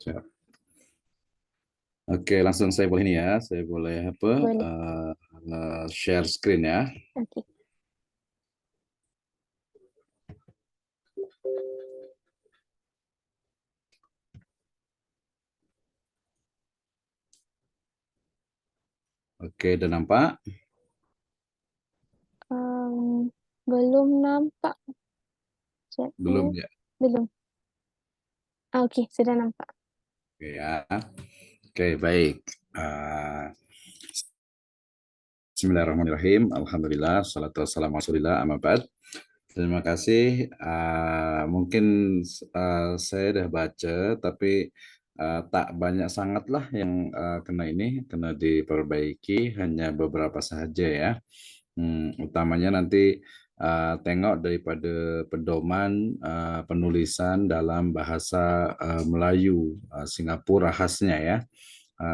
Siap. Oke, langsung saya boleh ini ya. Saya boleh apa? Boleh. Share screen ya. Oke. Oke, udah nampak? Em, belum nampak chatnya. Belum ya? Belum. Oke, sudah nampak. Oke ya. Oke, baik. Ah, Bismillahirrahmanirrahim. Alhamdulillah. Salatu wassalamu ala Rasulillah. Amma ba'd. Terima kasih. Mungkin saya udah baca, tapi tak banyak sangatlah yang kena diperbaiki, hanya beberapa saja ya. Utamanya nanti tengok daripada pedoman penulisan dalam bahasa Melayu Singapura khasnya ya.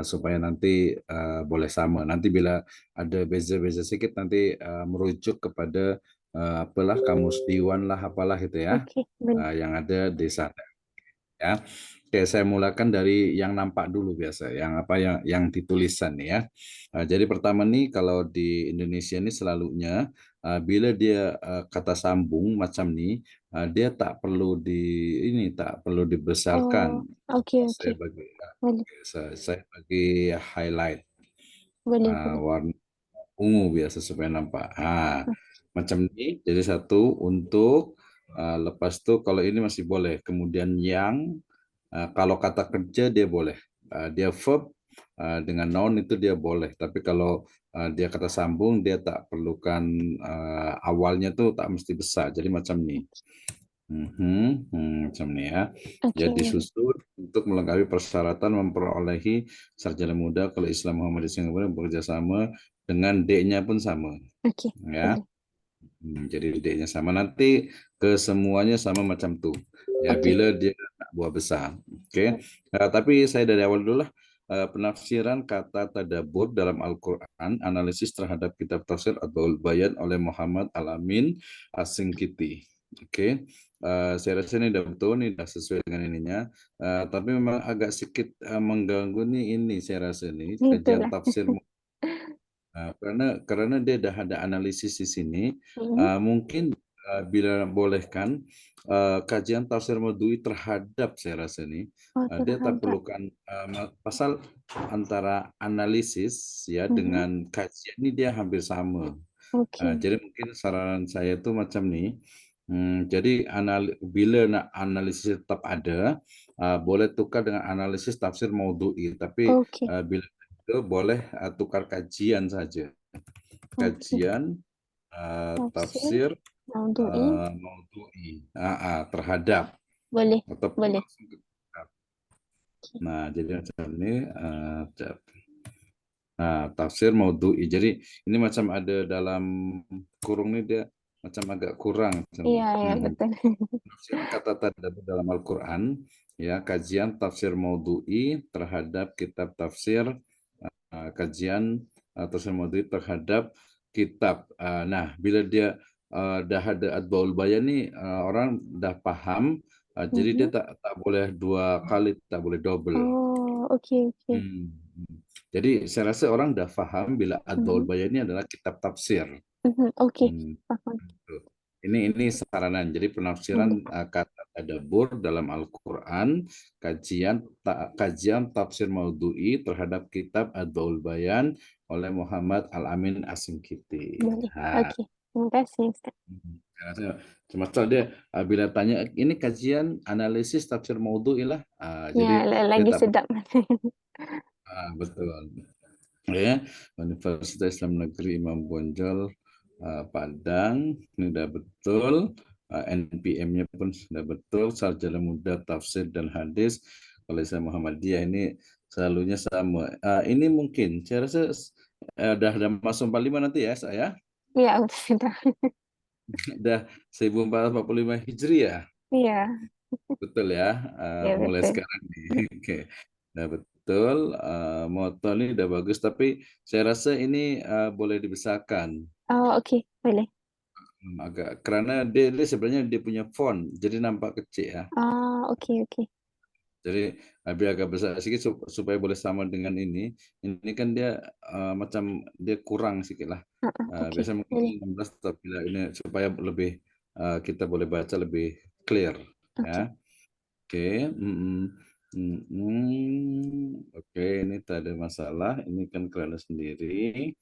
Supaya nanti boleh sama. Nanti bila ada beza-beza sedikit nanti merujuk kepada apalah kamus Diwan lah apalah itu ya Oke, boleh. yang ada di sana ya. Oke, saya mulakan dari yang nampak dulu biasa, yang apa yang ditulisan nih ya. Jadi pertama nih kalau di Indonesia ini selalunya bila dia kata sambung macam nih, dia tak perlu dibesarkan. Oh, oke, oke. Saya bagi Boleh, saya bagi highlight boleh, boleh. warna ungu biasa supaya nampak. Macam ini jadi satu untuk lepas itu kalau ini masih boleh. Kemudian yang kalau kata kerja dia boleh. Dia verb dengan noun itu dia boleh. Tapi kalau dia kata sambung dia tak perlukan awalnya tuh tak mesti besar. Jadi macam ini. Macam ini ya. Oke, Ya boleh. disusun untuk melengkapi persyaratan memperolehi sarjana muda kalau Islam Muhammad di Singapura bekerja sama dengan D-nya pun sama Oke, ya. boleh. Jadi D-nya sama nanti ke semuanya sama macam tuh. Ya Oke. bila dia nak buah besar. Oke. Tapi saya dari awal dulu lah. Penafsiran kata tadabbur dalam Al-Quran, analisis terhadap kitab tafsir Adwaul Bayan oleh Muhammad Al-Amin As-Singkiti. Oke. Saya rasa ini sudah betul, ini sudah sesuai dengan ininya. Tapi memang agak sedikit mengganggu nih ini saya rasa nih kajian Itulah. tafsir. Karena dia dah ada analisis di sini, Hmm. mungkin bila bolehkan kajian tafsir Madui terhadap saya rasa ni Oh, dia tak terhadap. perlukan pasal antara analisis ya Mhm. dengan kajian ni dia hampir sama. Oke. Jadi mungkin saran saya tu macam ni. Jadi bila nak analisis tetap ada, boleh tukar dengan analisis tafsir Maudhu'i. Tapi Oke. bila itu boleh tukar kajian saja. Oke. Kajian Tafsir tafsir Maudhu'i. Maudhu'i terhadap Boleh. ataupun Boleh. langsung ke kitab. Nah, jadi macam ni. Tafsir Maudhu'i. Jadi ini macam ada dalam kurung ni dia macam agak kurang macam ni. Iya, iya, betul. Penafsiran kata tadabbur dalam Al-Quran, ya kajian tafsir Maudhu'i terhadap kitab tafsir, kajian tafsir Maudhu'i terhadap kitab. Nah, bila dia dah ada Adwaul Bayan ni orang dah faham, jadi dia Mhm. tak boleh dua kali, tak boleh double. Oh, oke, oke. Hmm. Jadi saya rasa orang dah faham bila Adwaul Mhm. Bayan ini adalah kitab tafsir. Mhm. Oke, Hmm. paham. Betul. Ini saranan. Jadi Boleh. penafsiran kata tadabbur dalam Al-Quran, kajian tafsir Maudhu'i terhadap kitab Adwaul Bayan oleh Muhammad Al-Amin As-Singkiti. Boleh. Oke. Terima kasih, Ustaz. Saya rasa semasa dia bila tanya ini kajian analisis tafsir Maudhu'i lah. Ya, Jadi dia lagi tak sedap. betul. Ya, Universitas Islam Negeri Imam Bonjol Padang ini sudah betul. NPM-nya pun sudah betul. Sarjana Muda Tafsir dan Hadis Malaysia Muhammadiyah ini selalunya sama. Ini mungkin saya rasa dah masuk 45 nanti ya saya. Iya, sudah. Dah 1445 Hijri ya. Iya, Betul ya. iya, Mulai betul. sekarang nih. Oke. Nah, betul. Moto ini udah bagus tapi saya rasa ini boleh dibesarkan. Oh, oke. Boleh. Agak karena dia sebenarnya dia punya font jadi nampak kecil ya. Ah, oke, oke. Jadi biar agak besar sedikit supaya boleh sama dengan ini. Ini kan dia macam dia kurang sedikit lah. Oke, Biasanya mungkin boleh. 16 tapi ini supaya lebih kita boleh baca lebih clear Oke. ya. Oke, oke, ini tak ada masalah. Ini kan kerana sendiri.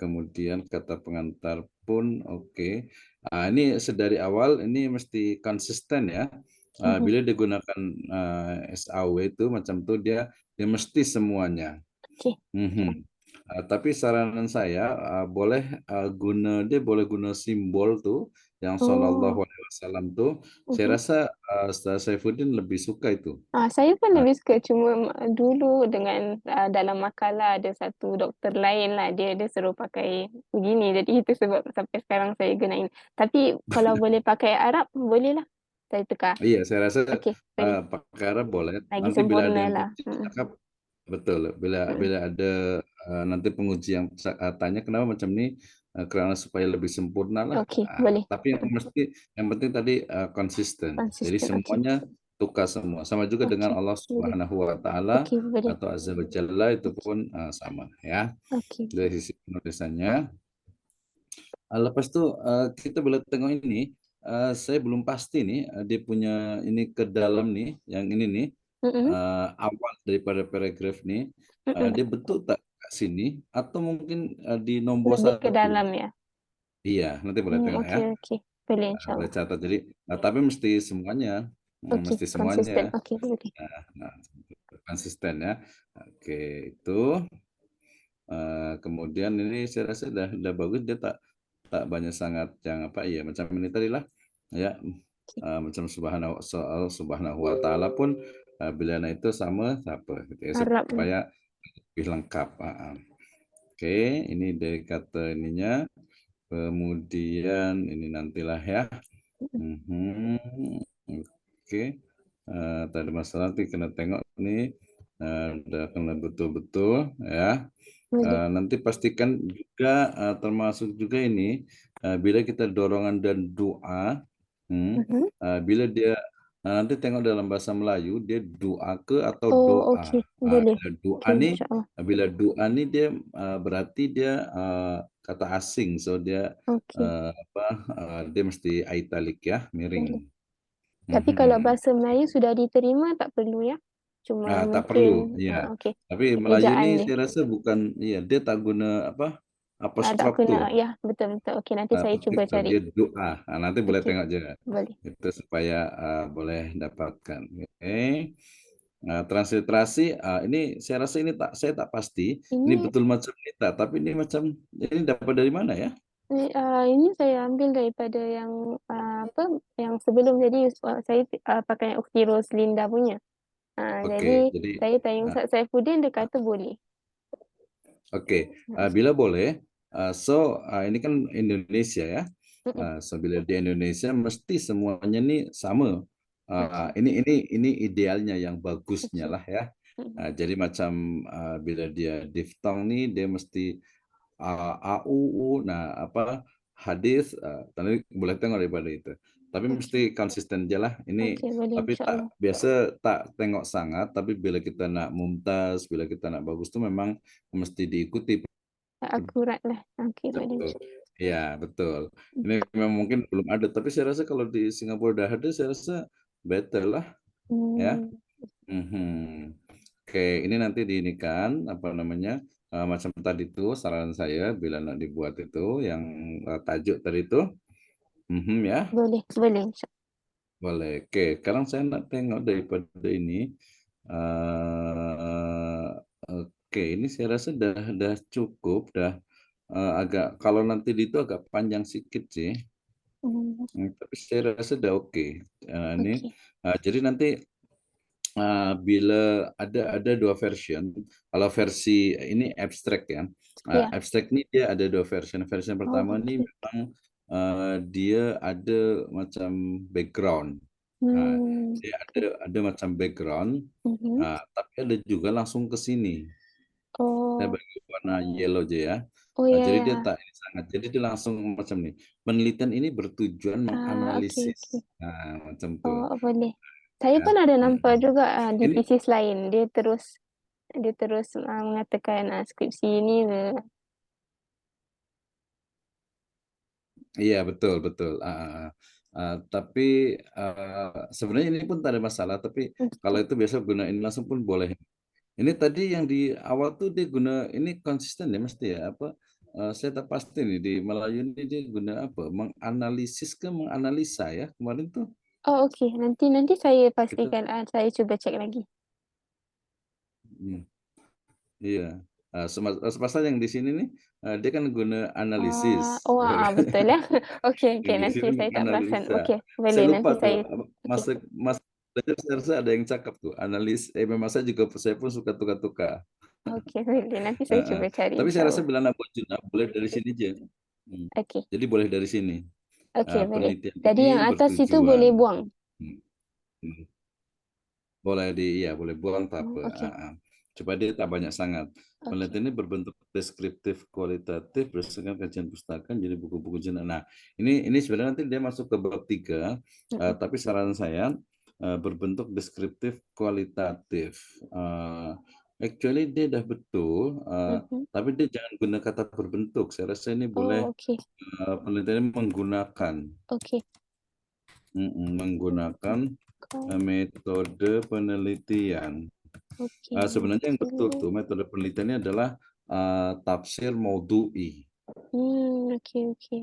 Kemudian kata pengantar pun oke. Ini sedari awal ini mesti konsisten ya. Mhm. Bila digunakan SAW itu macam tu dia mesti semuanya. Oke. Siap. Mhm. Tapi saranan saya dia boleh guna simbol tuh yang Oh. sallallahu alaihi wasallam tuh. Saya Mhm. rasa Ustaz Saifuddin lebih suka itu. Saya pun Ah, lebih suka cuma dulu dengan dalam makalah ada satu doktor lain lah dia suruh pakai begini jadi itu sebab sampai sekarang saya gunain. Tapi kalau boleh pakai Arab boleh lah. Saya tukar. iya, saya rasa Okey, boleh. perkara boleh. Lagi Nanti bila ada sempurna yang lah. penguji cakap, betul. Bila Mhm. bila ada nanti penguji yang tanya kenapa macam ni, kerana supaya lebih sempurna lah. Okey, boleh. Tapi yang penting tadi konsisten. Jadi Konsisten. Okey. semuanya tukar semua. Sama juga dengan Okey, Allah boleh. Subhanahu Wa Taala Okey, boleh. atau Azza wa Jalla itu Okey. pun sama ya Okey, dari boleh. sisi penulisannya. Lepas tu kita boleh tengok ini, saya belum pasti nih dia punya ini ke dalam nih, yang ini nih, Mhm. awal daripada paragraf nih, Mhm. dia betul tak kat sini atau mungkin di nombor Lebih ke satu. dalam ya? Iya, nanti boleh tengok ya, Okey okey. Boleh boleh insyaAllah. catat. Jadi tapi mesti semuanya, Okey, mesti konsisten. semuanya, Okey, boleh. nah, konsisten ya. Oke, itu, kemudian ini saya rasa dah bagus dia tak tak banyak sangat yang apa ya macam ini tadi lah ya Okey. macam soal subhanahu wa ta'ala pun bila itu sama apa gitu ya Harap. supaya lebih lengkap. Oke, ini dari kata ininya kemudian ini nantilah ya. Mhm. Mhm. Oke, tak ada masalah nanti kena tengok nih udah kena betul-betul ya. Boleh. Nanti pastikan juga, termasuk juga ini, bila kita dorongan dan doa, Mhm. bila dia nanti tengok dalam bahasa Melayu dia doa ke atau Oh, doa. okey. Boleh. Bila doa Okey, ni insyaAllah. bila doa ni dia, berarti dia, kata asing. So dia, Okey, apa, dia mesti italic ya, boleh. miring. Tapi kalau Mhm. bahasa Melayu sudah diterima tak perlu ya? Cuma Tak perlu, mungkin iya. okey. Tapi Melayu Ejaan ni dia. saya rasa bukan iya, dia tak guna apa, Tak apostrof tu. kena ya, betul betul. Okey, nanti saya cuba Betul, cari. dia doa. Nanti boleh Okey, tengok juga. boleh. Itu supaya boleh dapatkan. Oke. Transliterasi, ini saya rasa ini saya tak pasti, ini Ini betul macam ni tak, tapi ini macam ini dapat dari mana ya? ini saya ambil daripada yang apa, yang sebelum jadi saya pakai Ukti Roslinda punya. Oke, Jadi jadi saya tanya uh, Ustaz Saifuddin dia kata boleh. oke, Hmm. bila boleh, ini kan Indonesia ya. Mm-mm. So bila di Indonesia mesti semuanya nih sama. Okey. Ini idealnya yang bagusnya Okey. lah ya. Mm. Jadi macam bila dia diftong nih dia mesti AUU, nah apa hadis, tadi boleh tengok daripada itu. Tapi Okey. mesti konsisten je lah. Ini Okey, boleh tapi insya-Allah. tak tengok sangat, tapi bila kita nak mumtaz, bila kita nak bagus tu memang mesti diikuti. Akurat lah. Okey, boleh Betul. insya. Ya, betul. Ini memang mungkin belum ada, tapi saya rasa kalau di Singapura dah ada, saya rasa better lah, ya. Hmm. Mhm. Oke, ini nanti diinikan, apa namanya, macam tadi itu saran saya bila nak dibuat itu yang tajuk tadi itu, ya, Boleh boleh insya. boleh. Oke, sekarang saya nak tengok daripada ini, eee, oke, ini saya rasa dah cukup, dah, agak kalau nanti itu agak panjang sikit sih. Hmm. Tapi saya rasa dah oke. Ini, Okey. jadi nanti, bila ada 2 version, kalau versi ini abstrak ya, Ya. abstrak ni dia ada 2 version. Versi yang Oh, pertama ni okey. memang, dia ada macam background. Ah, dia Okey. ada macam background, Mhm. tapi ada juga langsung ke sini. Saya Oh. bagi warna yellow je ya. Oh, ya Jadi dia ya. tak ini sangat, jadi dia langsung macam ni, penelitian ini bertujuan Okey menganalisis. okey. Macam tu. Oh, boleh. Saya ya. pun ada nampak Mm-mm. juga di Ini thesis lain, dia terus mengatakan skripsi ini iya betul betul. Tapi sebenarnya ini pun tak ada masalah. Tapi kalau betul. itu biasa gunain langsung pun boleh. Ini tadi yang di awal tuh dia guna ini konsisten ya mesti ya apa? Saya tak pasti nih di Melayu ini dia guna apa? Menganalisis ke menganalisa ya kemarin tuh Oh, oke. Nanti saya kita. pastikan, saya coba cek lagi. Hmm, iya. Semasa yang di sini nih dia kan guna analisis. Oh, betul ya. Oke, oke. Yang di Nanti sini saya tak perasan. menganalisa. Oke, boleh. Saya lupa Nanti tuh saya. Oke, masa masa belajar saya rasa ada yang cakap tuh analis. Memang saya pun suka tukar-tukar. oke, boleh. Nanti saya Heeh. coba cari, Tapi insya saya rasa Allah. bila nak buat jurnal boleh dari sini aja. Hmm. Oke, Jadi boleh dari sini. oke, boleh. Penelitian Jadi ini yang atas itu bertujuan. boleh buang. Hmm. Hmm. Iya boleh buang tak Oh, apa. oke, Coba dia tak banyak sangat. oke. Penelitian ini berbentuk deskriptif kualitatif berdasarkan kajian pustaka jadi buku-buku jurnal. Nah, ini sebenarnya nanti dia masuk ke bab 3, Mm-mm, tapi saran saya berbentuk deskriptif kualitatif. Actually dia dah betul, mhm. tapi dia jangan guna kata berbentuk. Saya rasa ini boleh Oh, oke, penelitian menggunakan oke. menggunakan Bukan. metode penelitian. Oke, Sebenarnya yang betul metode. tuh metode penelitiannya adalah tafsir maudhu'i. Oke, oke.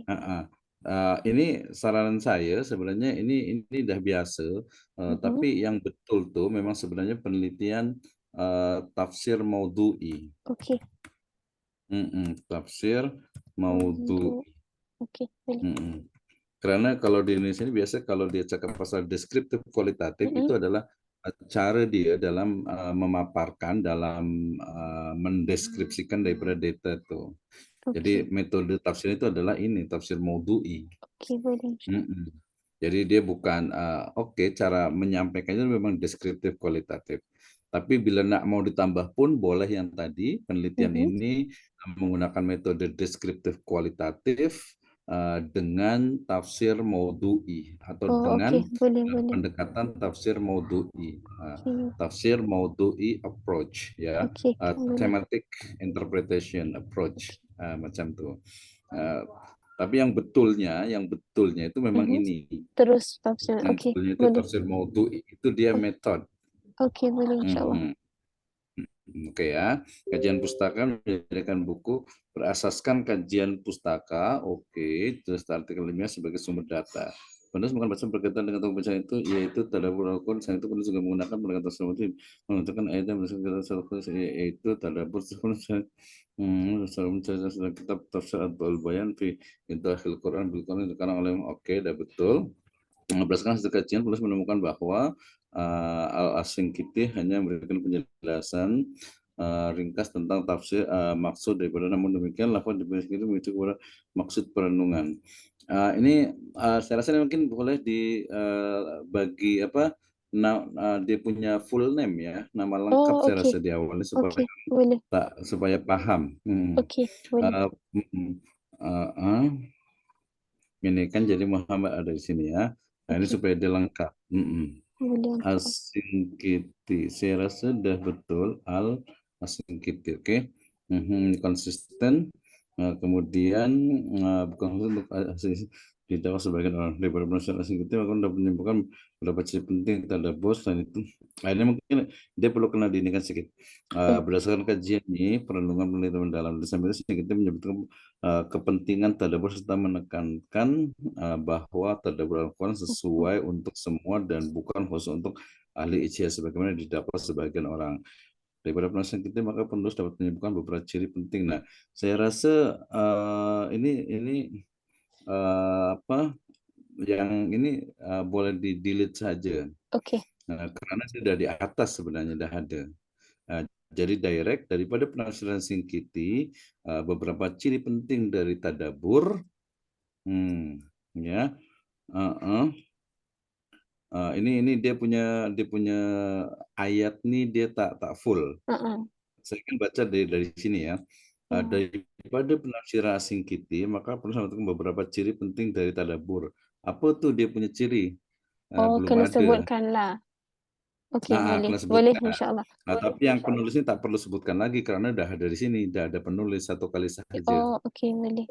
Ini saran saya sebenarnya ini dah biasa, Mhm, tapi yang betul tuh memang sebenarnya penelitian tafsir maudhu'i. oke. Tafsir Untuk, maudhu'i. oke, boleh. Mm-mm. Karena kalau di Indonesia ini biasa kalau dia cakap pasal deskriptif kualitatif Mm-mm, itu adalah cara dia dalam memaparkan, dalam mendeskripsikan daripada data itu. oke, Jadi metode tafsir itu adalah ini tafsir maudhu'i. oke, boleh, insya Allah. Mm-mm. Jadi dia bukan oke cara menyampaikannya memang deskriptif kualitatif. Tapi bila nak mau ditambah pun boleh yang tadi penelitian Mhm. ini menggunakan metode deskriptif kualitatif dengan tafsir maudhu'i atau Oh, oke, dengan boleh, boleh. pendekatan tafsir maudhu'i. Oke, Tafsir maudhu'i approach ya, oke, boleh. thematic interpretation approach Oke. macam tuh. Uh, tapi yang betulnya itu memang Mhm. ini. Terus tafsir. Yang Oke, betulnya itu boleh. tafsir maudhu'i, itu dia Oh, metode. oke, boleh, insya Allah. Mhm. Oke ya, kajian pustaka menjadikan buku berasaskan kajian pustaka, oke, terus artikel ilmiah sebagai sumber data. Penulis bukan baca berkaitan dengan pembahasan itu, yaitu tadabbur Al-Quran. Selain itu penulis juga menggunakan pendekatan tersebut menentukan ayat dan berdasarkan satu yaitu tadabbur sudah kitab tafsir Al-Bayan fi Intahil Quran bil Quran dikarang oleh oke, dah betul. Berdasarkan hasil kajian, penulis menemukan bahwa Al-Asingkiti hanya memberikan penjelasan ringkas tentang tafsir maksud daripada, namun demikian lafaz itu menuju kepada maksud perenungan. Ini saya rasa mungkin boleh dibagi apa dia punya full name ya, nama lengkap Oh, saya oke, rasa di awalnya oke, boleh. supaya paham. Oke, boleh. Uh, uh, uh, ini kan jadi Muhammad ada di sini ya. Nah, ini Oke, supaya dia lengkap. boleh, insya Allah. Asingkiti, saya rasa sudah betul al Asingkiti, oke. Konsisten. Kemudian bukan khusus untuk didakwah sebagian orang daripada manusia Asingkiti, maka dapat menyebutkan beberapa ciri penting terhadap bos dan itu. Akhirnya mungkin dia perlu kena dinikan sedikit. Mm, Berdasarkan kajian ini, perenungan penelitian dalam desain itu Asingkiti menyebutkan kepentingan tadabbur serta menekankan bahwa tadabbur Al-Quran mm, sesuai untuk semua dan bukan khusus untuk ahli ijtihad sebagaimana didapat sebagian orang. Daripada penjelasan kita maka penulis dapat menyebutkan beberapa ciri penting. Nah, saya rasa ini apa yang ini boleh di delete saja. oke. Karena sudah di atas sebenarnya dah ada. Nah, jadi direct daripada penafsiran Singkiti beberapa ciri penting dari tadabur. Ya. Uh, uh. Ini dia punya ayat nih dia tak full. Heeh. Saya kan baca dari sini ya. Oh, Daripada penafsiran Singkiti, maka perlu menentukan beberapa ciri penting dari tadabur. Apa tuh dia punya ciri? oh, Belum kena ada. sebutkanlah. Okey, boleh. Kena Boleh sebutkan. insyaallah. Tapi yang penulis ini tak perlu sebutkan lagi karena udah ada di sini, udah ada penulis satu kali saja. Oh, okey boleh.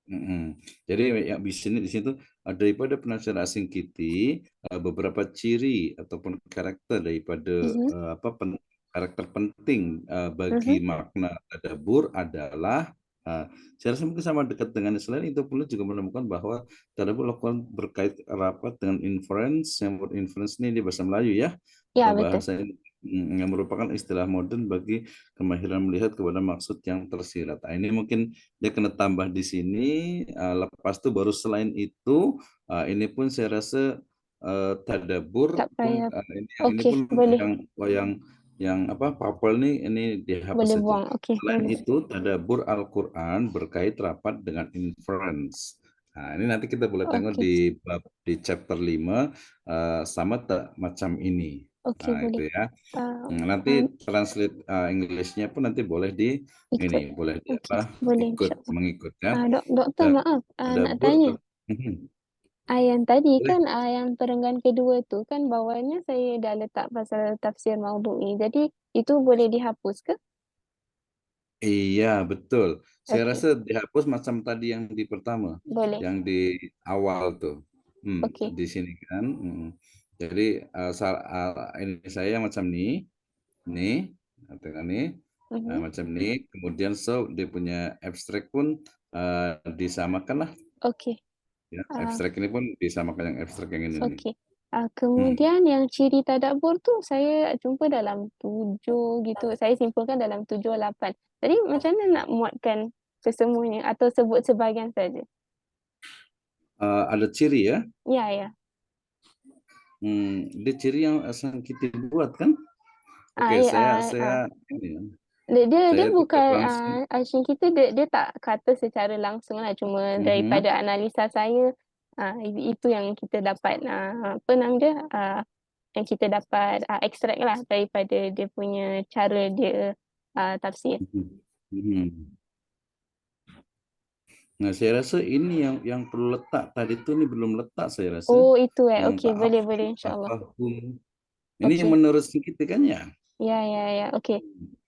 Mhm. Jadi yang di sini tuh daripada penafsir asing Kitty, beberapa ciri ataupun karakter daripada Mhm, karakter penting mhm. bagi makna tadabbur adalah saya rasa mungkin sama dekat dengan selain itu pula juga menemukan bahwa tadabbur lakukan berkait rapat dengan inference, yang inference ini di bahasa Melayu ya, Ya, atau betul. bahasa yang merupakan istilah modern bagi kemahiran melihat kepada maksud yang tersirat. Nah, ini mungkin dia kena tambah di sini, lepas itu baru selain itu, ini pun saya rasa, tadabbur Tak pun, payah. ini Okey, pun boleh. yang papel nih ini dihapus Boleh saja. buang. Okey, Selain boleh. itu tadabbur Al-Qur'an berkait rapat dengan inference. Nah, ini nanti kita boleh tengok Okey. di chapter 5 sama tak macam ini. Okey, Nah, boleh. itu ya. Ah, Nanti translate English-nya pun nanti boleh ikut. boleh di Okey, apa, boleh ikut insyaallah. mengikut ya. Doktor Tad- maaf, nak Tadabbur tanya. mhm, Yang tadi boleh. kan, yang perenggan kedua tu kan bawahnya saya dah letak pasal tafsir maudhu'i. Jadi itu boleh dihapus ke? Iya, betul. Saya Okey, rasa dihapus macam tadi yang di pertama, boleh. yang di awal tuh. Okey. Di sini kan. Jadi ini saya macam nih, tengok nih, Mhm. macam nih. Kemudian dia punya abstrak pun disamakan lah. Okey. Ya, Ah, abstrak ini pun disamakan yang abstrak yang ini nih. okey. Hmm. Kemudian yang ciri tadabbur tu saya jumpa dalam 7 gitu. Saya simpulkan dalam 7 8. Jadi macam mana nak muatkan kesemuanya atau sebut sebahagian saja? Ada ciri ya. Ya, ya. Dia ciri yang asal kita buat kan? Oke, Ya, saya ini ya, dia saya tidak bukan, langsung. Asyik kita dia tak kata secara langsung lah, cuma Mhm. daripada analisa saya, itu yang kita dapat, apa nama dia, yang kita dapat, ekstrak lah daripada dia punya cara dia, tafsir. Mhm. Mhm. Nah, saya rasa ini yang perlu letak tadi tu ni belum letak saya rasa. Oh itu okey, boleh boleh Ta'affum, insyaAllah. tafahum. Ini yang Okey. menurut kita kan ya? Ya, ya, ya, okey,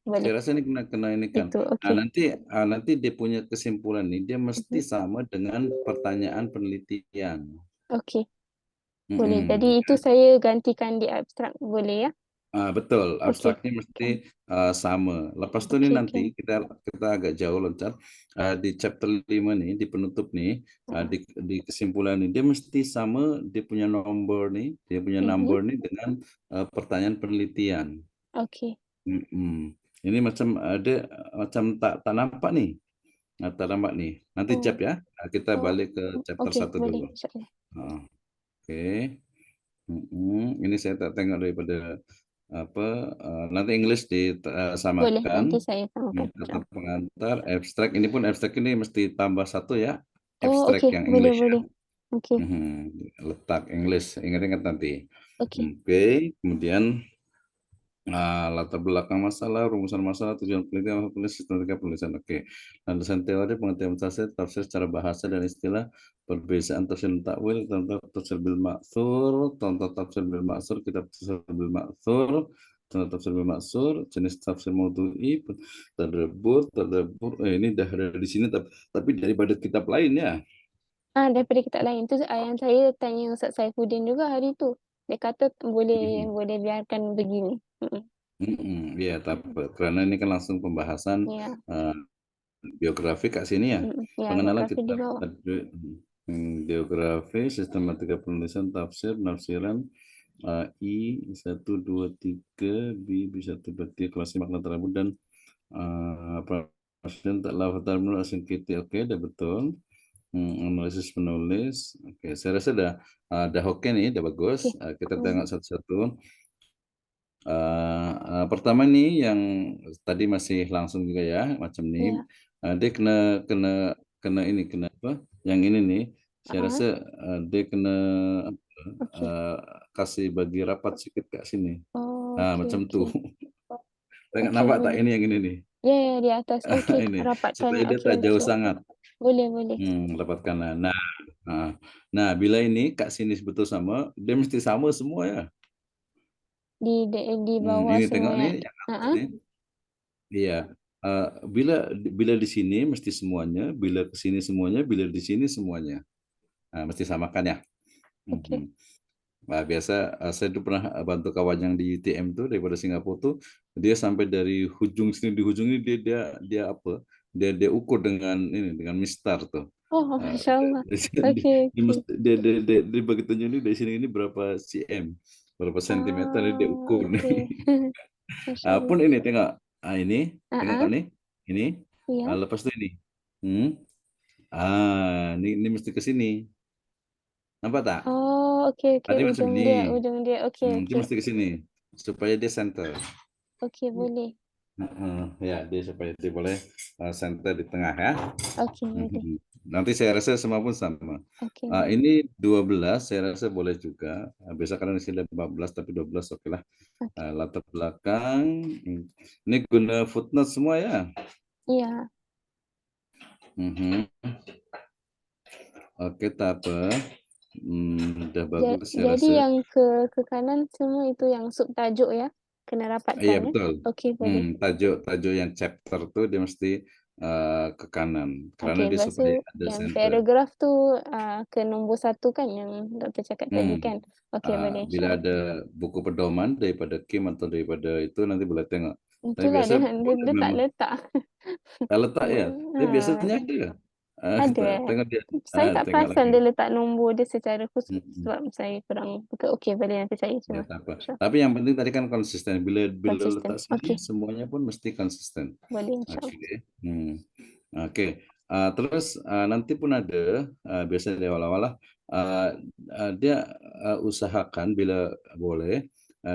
boleh. Saya rasa ini kena kena ini kan. Itu, Nah, okey. nanti dia punya kesimpulan nih, dia mesti Mhm. sama dengan pertanyaan penelitian. Okey, boleh. Mhm. Jadi itu saya gantikan di abstrak, boleh ya? Betul, Okey. abstraknya mesti sama. Lepas itu nih Okey, nanti okey. kita kita agak jauh loncat di chapter 5 nih, di penutup nih, Heeh. di kesimpulan nih, dia mesti sama dia punya Mhm. number nih dengan pertanyaan penelitian. Okey. Mhm. Ini macam ada macam tak tak nampak nih. Tak nampak nih. Nanti Oh. Cap ya. Kita Oh, balik ke chapter okey, satu boleh dulu. insyaAllah. Heeh. Oke. Ini saya tak tengok daripada apa nanti English Boleh, disamakan nanti saya tambahkan kata insyaAllah. pengantar abstrak ini pun abstrak ini mesti tambah satu ya Oh, abstrak okey, yang boleh English ya. boleh. Okey, Letak English ingat-ingat nanti. okey. Oke, kemudian latar belakang masalah, rumusan masalah, tujuan penelitian, penulis, sistematika penulisan. Oke. Landasan teori, pengertian tafsir, tafsir secara bahasa dan istilah, perbedaan tafsir dan takwil, contoh tafsir bil maksur, contoh tafsir bil maksur, kitab tafsir bil maksur, contoh tafsir bil maksur, jenis tafsir maudhu'i, tadabbur. Ini dah ada di sini, tapi daripada kitab lain ya. Daripada kitab lain tu, yang saya tanya Ustaz Saifuddin juga hari tu. Dia kata boleh Mhm. boleh biarkan begini. Mhm, Iya, mhm. karena ini kan langsung pembahasan Ya, eh, biografi Kak sini ya. ya Pengenalan biografi di kitab bawah. biografi, sistematika penulisan, tafsir, penafsiran, I 1, 2, 3, B 1, 2, 3, kelas makna tersebut dan penafsiran tak lafaz menurut asing kita. Oke, udah betul. Analisis penulis. Oke, saya rasa dah oke nih, udah bagus. Okey. Kita Mhm, tengok satu-satu. Pertama nih yang tadi masih langsung juga ya, macam nih, ya, dia kena kena kena ini, kena apa, yang ini nih, saya heeh, rasa, dia kena okey. eee, kasih bagi rapat sedikit Kak sini. Oh, oke Macam tuh. oke. Tengok Okey, nampak tak boleh. ini yang ini nih? Ya ya, di atas. Okey, Ini, rapatkan. supaya dia Okey, tak jauh okey. sangat. Boleh boleh. Rapatkan. Heeh. Nah, bila ini Kak sini betul sama, dia mesti sama semua ya. di bawah Ini tengok semuanya. nih yang atas Heeh. nih. Iya. Bila bila di sini mesti semuanya, bila ke sini semuanya, bila di sini semuanya. Nah, mesti samakan ya. Oke. Mhm. Nah, biasa saya tuh pernah bantu kawan yang di UTM tuh daripada Singapura tuh, dia sampai dari hujung sini di hujung ini dia dia apa? Dia ukur dengan ini dengan mistar tuh. Oh, Eh, Masya Allah. di, Oke, oke. dia bagi tunjuk ini dari sini ini berapa cm, berapa sentimeter dia ukur nih. Oke. Masya Pun Allah. ini tengok, ini tengok Ah, nih, ini iya. lepas tuh ini, hmm, ini mesti ke sini, nampak tak? Oh, oke, oke. Tadi macam ini, Ujung dia. Oke, dia oke. mesti ke sini supaya dia center. Oke, boleh. Ya, dia supaya dia boleh center di tengah ya. Oke, boleh. Mhm. Nanti saya rasa semua pun sama. Oke, boleh. Ini 12 saya rasa boleh juga. Biasa karena di sini 14 tapi 12 oke lah. Oke. Latar belakang, ini guna footnote semua ya. Iya. Mhm. Oke, tak apa. Udah bagus saya Jadi rasa. yang ke kanan semua itu yang subtajuk ya. Kena Iya rapatkan ya. betul. Oke, boleh. Tajuk yang chapter tuh dia mesti ke kanan karena Oke, dia lepas tu supaya ada yang center. paragraf tu ke nombor satu kan yang doktor cakap tadi Hmm. kan. Oke, boleh Bila insyaAllah. ada buku pedoman daripada Kim atau daripada itu nanti boleh tengok. Tapi Itulah biasa boleh dia tak memang letak. letak ya. Dia Ha, biasanya ada. Kita ada. tengok dia. Saya tak Tengok perasan lagi. dia letak nombor dia secara khusus Hmm. sebab saya kurang buka. Okey, boleh nanti saya Ya cuba. tak apa. Insya Tapi yang penting tadi kan konsisten. Bila Konsisten. letak sini Okey, semuanya pun mesti konsisten. boleh Oke. insyaAllah. Hmm. Oke. Terus nanti pun ada biasanya di awal-awal lah dia usahakan bila boleh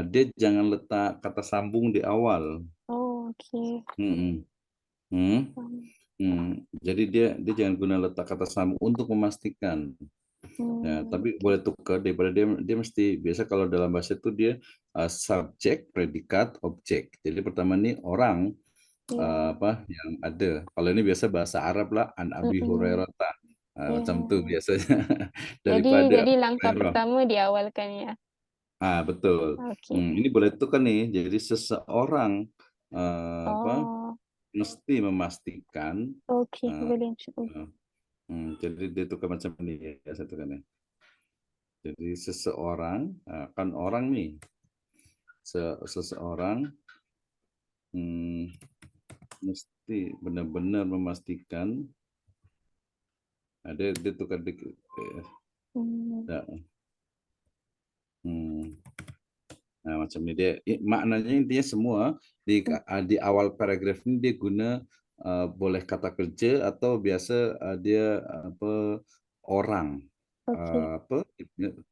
dia jangan letak kata sambung di awal. Oh, okey. Hmm. Hmm. Jadi dia jangan guna letak kata sambung untuk memastikan. Ya, tapi Okey. boleh tukar daripada dia mesti biasa kalau dalam bahasa itu dia subjek, predikat, objek. Jadi pertama ini orang Iya. yang ada. Kalau ini biasa bahasa Arab lah an Abi Mhm. Hurairah tak. Macam tu Iya. biasanya daripada Jadi Abu langkah Hurairah. pertama diawalkan ya. Betul. Okey. Ini boleh tukar nih. Jadi seseorang Oh, mesti memastikan. okey. eh, Boleh insyaAllah. eh, jadi dia tukar macam ini ya satu kan ya. Jadi seseorang kan orang nih, seseorang hmm, mesti benar-benar memastikan dia tukar dikit. Hmm. Ya, hmm. Nah, macam ini dia maknanya intinya semua di awal paragraf ini dia guna boleh kata kerja atau biasa dia apa orang Okey. apa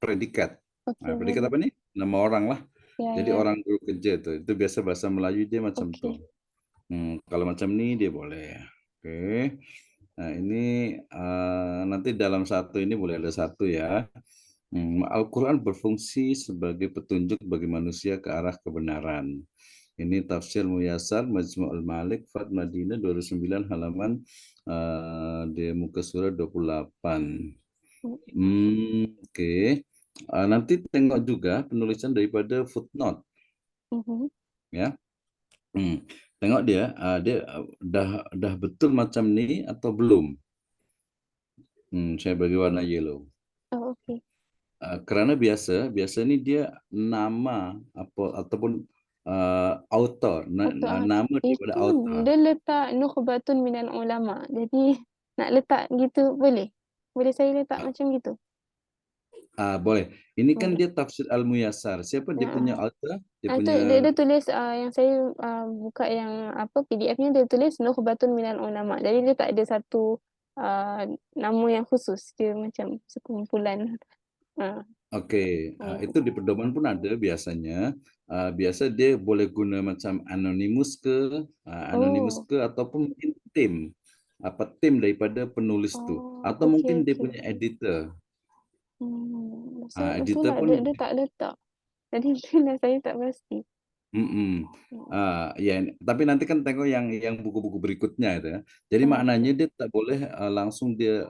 predikat. Okey, Predikat boleh. apa nih? Nama orang lah. Ya, Jadi ya. orang dulu kerja tuh. Itu biasa bahasa Melayu dia macam tuh. Okey. Kalau macam ini dia boleh. Oke. Nah, ini nanti dalam satu ini boleh ada satu ya. Al-Quran berfungsi sebagai petunjuk bagi manusia ke arah kebenaran. Ini tafsir Muyasar Majmu'ul Malik Fat Madinah 29 halaman di muka surat 28. Oke. Nanti tengok juga penulisan daripada footnote Mhm. ya. Tengok dia dah betul macam ni atau belum. Saya bagi warna yellow. Oh, okey. Kerana biasa ni dia nama apa ataupun author, nama daripada Itu author. dia letak nukhbatun minal ulama. Jadi nak letak gitu boleh? Boleh saya letak macam gitu? Boleh. Ini kan Boleh. dia tafsir Al-Muyassar. Siapa dia punya Heeh. author? Dia Tu punya dia tulis yang saya buka yang apa PDF-nya dia tulis nukhbatun minal ulama. Jadi dia tak ada satu nama yang khusus. Dia macam sekumpulan. Ha. Okey, Oh. itu di pedoman pun ada biasanya. Biasa dia boleh guna macam anonymous Oh. ke ataupun mungkin tim. Tim daripada penulis tu Oh, atau okey, mungkin dia okey. punya editor. Saya Editor itulah pun dia tak letak. Jadi itulah saya tak pasti. mhm. Hmm. Ya, tapi nanti kan tengok yang buku-buku berikutnya itu ya. Jadi Oh, maknanya okey. dia tak boleh langsung dia